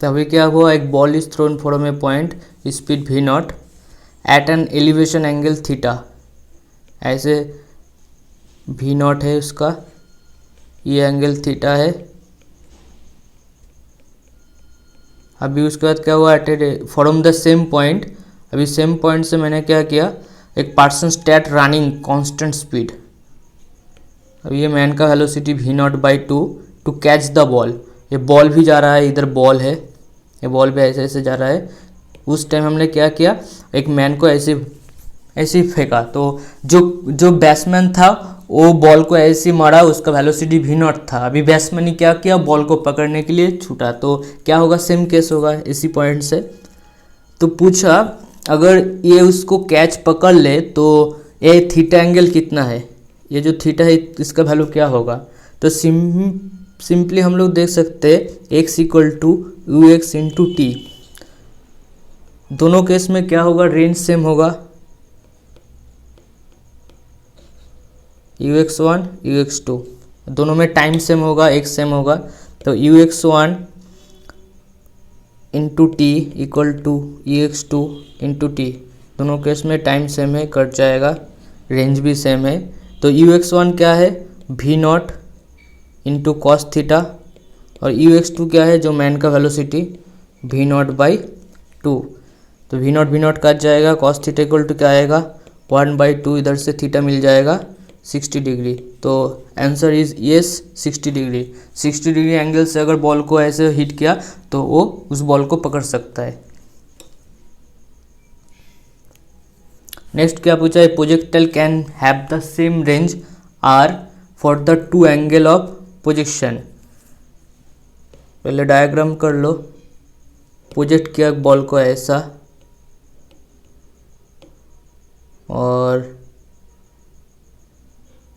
तो अभी क्या हुआ, एक ball is thrown from a point speed v naught at an elevation angle theta, ऐसे v नॉट है उसका, ये एंगल थीटा है। अभी उसके बाद क्या हुआ, at from the same point, अभी सेम पॉइंट से मैंने क्या किया, एक पर्सन स्टैट रनिंग कांस्टेंट स्पीड, अब ये मैन का velocity v nought by 2 to catch the ball, ये बॉल भी जा रहा है, इधर बॉल है, ये बॉल भी ऐसे ऐसे जा रहा है। उस टाइम हमने क्या किया, एक मैन को ऐसे ऐसे ही फेंका, तो जो बैट्समैन था वो बॉल को ऐसे मारा, उसका वेलोसिटी v नॉट था। अभी बैट्समैन ने क्या किया, बॉल को पकड़ने के लिए छूटा, तो क्या होगा, सेम केस होगा इसी पॉइंट से। तो पूछा अगर ये उसको कैच पकड़ ले तो ये थीटा एंगल कितना है, ये जो थीटा है इसका वैल्यू क्या होगा। तो सिंपली हम लोग देख सकते हैं x equal to you x into t, दोनों केस में क्या होगा, रेंज सेम होगा, ux1 ux2, दोनों में टाइम सेम होगा, x सेम होगा, तो ux1 into t equal to ux2 into t, दोनों केस में टाइम सेम है, कट जाएगा, रेंज भी सेम है। तो ux1 क्या है, v nought into cos theta, और ux2 क्या है, जो मैन का वेलोसिटी v नॉट बाई 2, तो v नॉट कट जाएगा, कॉस थीटा इक्वल टू क्या आएगा 1/2, इधर से थीटा मिल जाएगा 60 डिग्री, तो answer is yes 60 degree. 60 degree angle से अगर बॉल को ऐसे हिट किया तो वो उस बॉल को पकड़ सकता है। नेक्स्ट क्या पूछा है, projectile can have the same range r for the two angle of projection. पहले डायग्राम कर लो, प्रोजेक्ट किया बॉल को ऐसा, और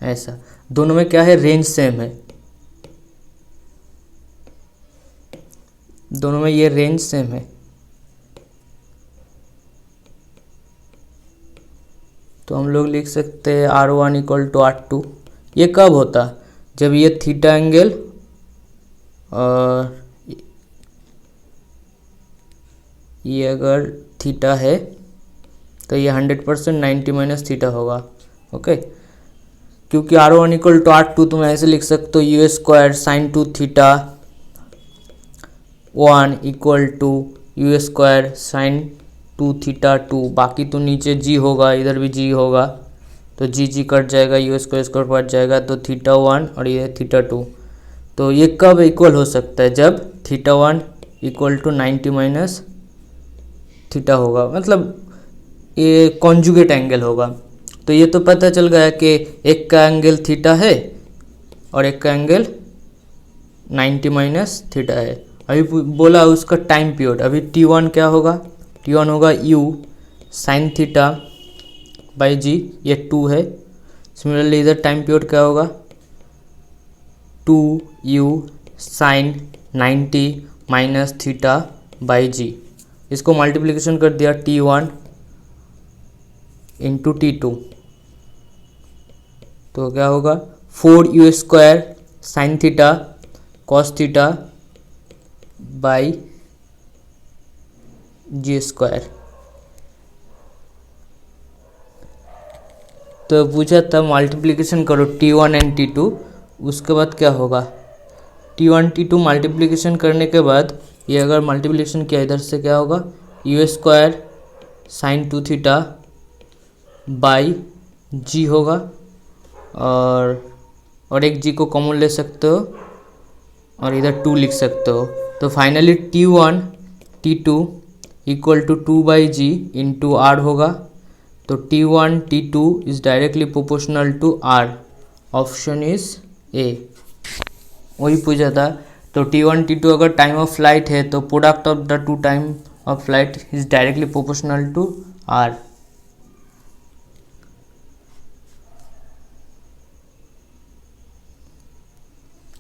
ऐसा, दोनों में क्या है, रेंज सेम है, दोनों में ये रेंज सेम है। तो हम लोग लिख सकते हैं R1 इक्वल टू R2। ये कब होता, जब ये थीटा एंगल और ये अगर थीटा है तो ये 100% 90 माइनस थीटा होगा। ओके, क्योंकि R1 इक्वल टू R2 तुम ऐसे लिख सकते हो, u square sine 2 theta 1 equal to you square sine 2 theta 2, बाकी तो नीचे g होगा, इधर भी g होगा, तो g कट जाएगा, यू स्क्वायर कट जाएगा, तो थीटा 1 और ये थीटा 2। तो ये कब इक्वल हो सकता है, जब theta 1 equal to 90 minus theta होगा, मतलब ये कॉन्जुगेट एंगल होगा। तो ये तो पता चल गया कि एक का एंगल थीटा है और एक का एंगल 90 माइनस थीटा है। अभी बोला उसका टाइम पीरियड, अभी t1 क्या होगा, t1 होगा u sign theta by G, ये 2 है। सिमिलरली इधर टाइम पीरियड क्या होगा, 2u sine 90 minus theta by g, इसको मल्टीप्लिकेशन कर दिया t1 इंटू t2, तो क्या होगा 4u square sine theta cos theta by g square. तो पूछा था मल्टीप्लिकेशन करो t1 एंड t2, उसके बाद क्या होगा, t1 t2 मल्टीप्लिकेशन करने के बाद ये अगर मल्टीप्लिकेशन किया इधर से क्या होगा, you square sine 2 theta by g होगा, और एक जी को कॉमन ले सकते हो और इधर 2 लिख सकते हो। तो finally t1 t2 equal to 2/g into R होगा। तो T1 T2 is directly proportional to R। Option is A. वही पूछा था। तो T1 T2 अगर टाइम ऑफ फ्लाइट है तो product of the two time of flight is directly proportional to R।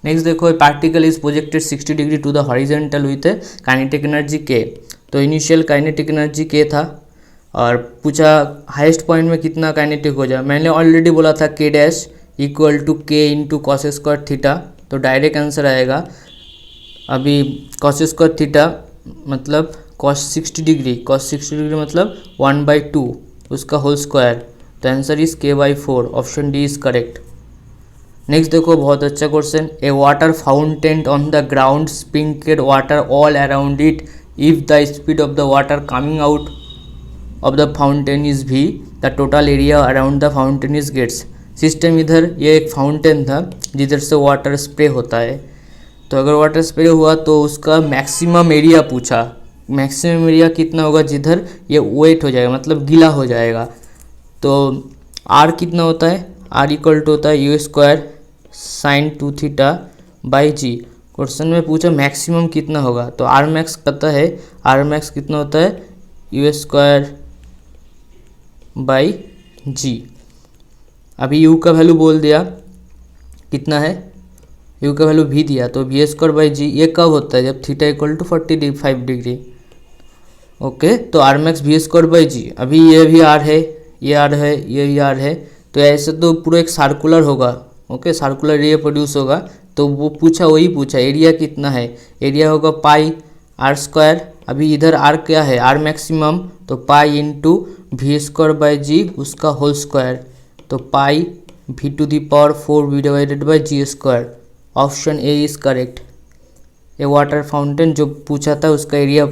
Next देखो, a particle is projected 60 degree to the horizontal with kinetic energy K. तो initial kinetic energy के था और पूछा highest point में कितना काइनेटिक हो जाए। मैंने ऑलरेडी बोला था K dash equal to K into cos square theta. तो डायरेक्ट आंसर आएगा अभी कॉस स्क्वायर थीटा मतलब कॉस 60 डिग्री, कॉस 60 डिग्री मतलब 1/2 उसका होल स्क्वायर। तो answer is k/4। Option D is correct. Next देखो, बहुत अच्छा question. A water fountain on the ground sprinkled water all around it if the speed of the water coming out of the fountain is v, the total area around the fountain is gets. System इधर ये एक fountain था जिधर से water spray होता है। तो अगर वाटर स्प्रे हुआ तो उसका मैक्सिमम एरिया पूछा। मैक्सिमम एरिया कितना होगा जिधर ये वेट हो जाएगा मतलब गीला हो जाएगा। तो r कितना होता है, r इक्वल टू होता है u square sine 2 theta by g. Question में पूछा मैक्सिमम कितना होगा। तो आर मैक्स पता है, आर मैक्स कितना होता है यू स्क्वायर बाई जी। अभी यू का वैल्यू बोल दिया कितना है, यू का वैल्यू भी दिया। तो वी स्क्वायर बाई जी ये कब होता है जब theta equal to 45 degree. Okay, तो R max v square by जी। अभी ये भी आर है, ये आर है, ये भी आर है। तो ऐसे तो पूरा एक सर्कुलर होगा। ओके, सर्कुलर एरिया प्रोड्यूस होगा। तो वो पूछा, वही पूछा एरिया कितना है। एरिया होगा पाई आर स्क्वायर। अभी इधर आर क्या है, आर मैक्सिमम। तो pi into v square by g उसका होल स्क्वायर। तो pi v to the power 4 v divided by g square. Option A is correct. A water fountain जो पूछा था उसका area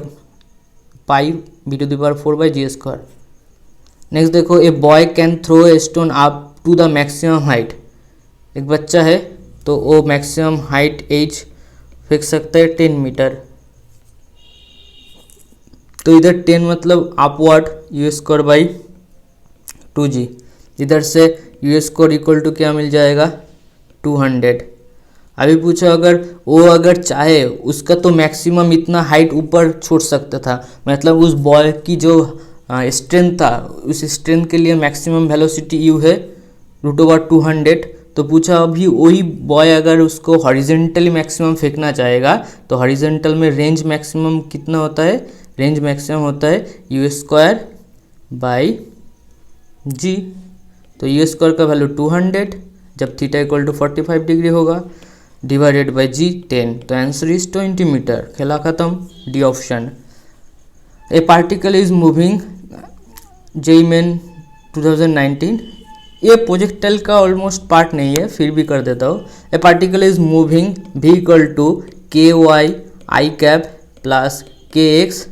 pi v to the power 4 by g square. Next देखो, a boy can throw a stone up to the maximum height. एक बच्चा है तो वो मैक्सिमम हाइट एज फेंक सकता है 10 मीटर। तो इधर 10 मतलब upward you square by 2g। इधर से यू स्क्वायर इक्वल टू क्या मिल जाएगा 200। अभी पूछो अगर चाहे उसका तो मैक्सिमम इतना हाइट ऊपर छोड़ सकता था। मतलब उस बॉय की जो स्ट्रेंथ था उस स्ट्रेंथ के लिए मैक्सिमम वेलोसिटी यू है √200। तो पूछा अभी वही बॉय अगर उसको हॉरिजेंटली मैक्सिमम फेंकना चाहेगा तो हॉरिजेंटल में रेंज मैक्सिमम कितना होता है, रेंज मैक्सिमम होता है यू स्क्वायर बाई जी। तो यू स्क्वायर का वैल्यू 200 जब थीटा इक्वल टू 45 डिग्री होगा डिवाइडेड बाई जी 10। तो आंसर इज 20 मीटर। खेला खत्म, D option. A particle is moving JEE main 2019। ये प्रोजेक्टाइल का ऑलमोस्ट पार्ट नहीं है फिर भी कर देता हूँ। A particle is moving v equal to KY I cap plus KX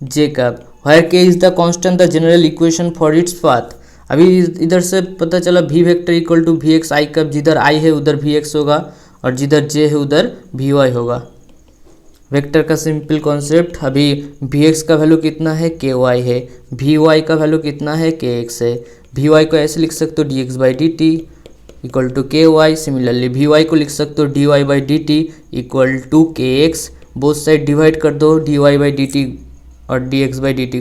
J cap where k is the constant the general equation for its path. अभी इधर से पता चला v vector equal to Vx I cap. जिधर I है उधर Vx होगा और जिधर J है उधर Vy होगा। वेक्टर का सिंपल कॉन्सेप्ट। अभी Vx का वैल्यू कितना है KY है, Vy का वैल्यू कितना है KX है। Vy को ऐसे लिख सकते हो dx by d t equal to KY। Similarly Vy को लिख सकते हो dy by d t equal to KX। Both side divide कर दो dy बाई डी टी और dx बाई डी टी।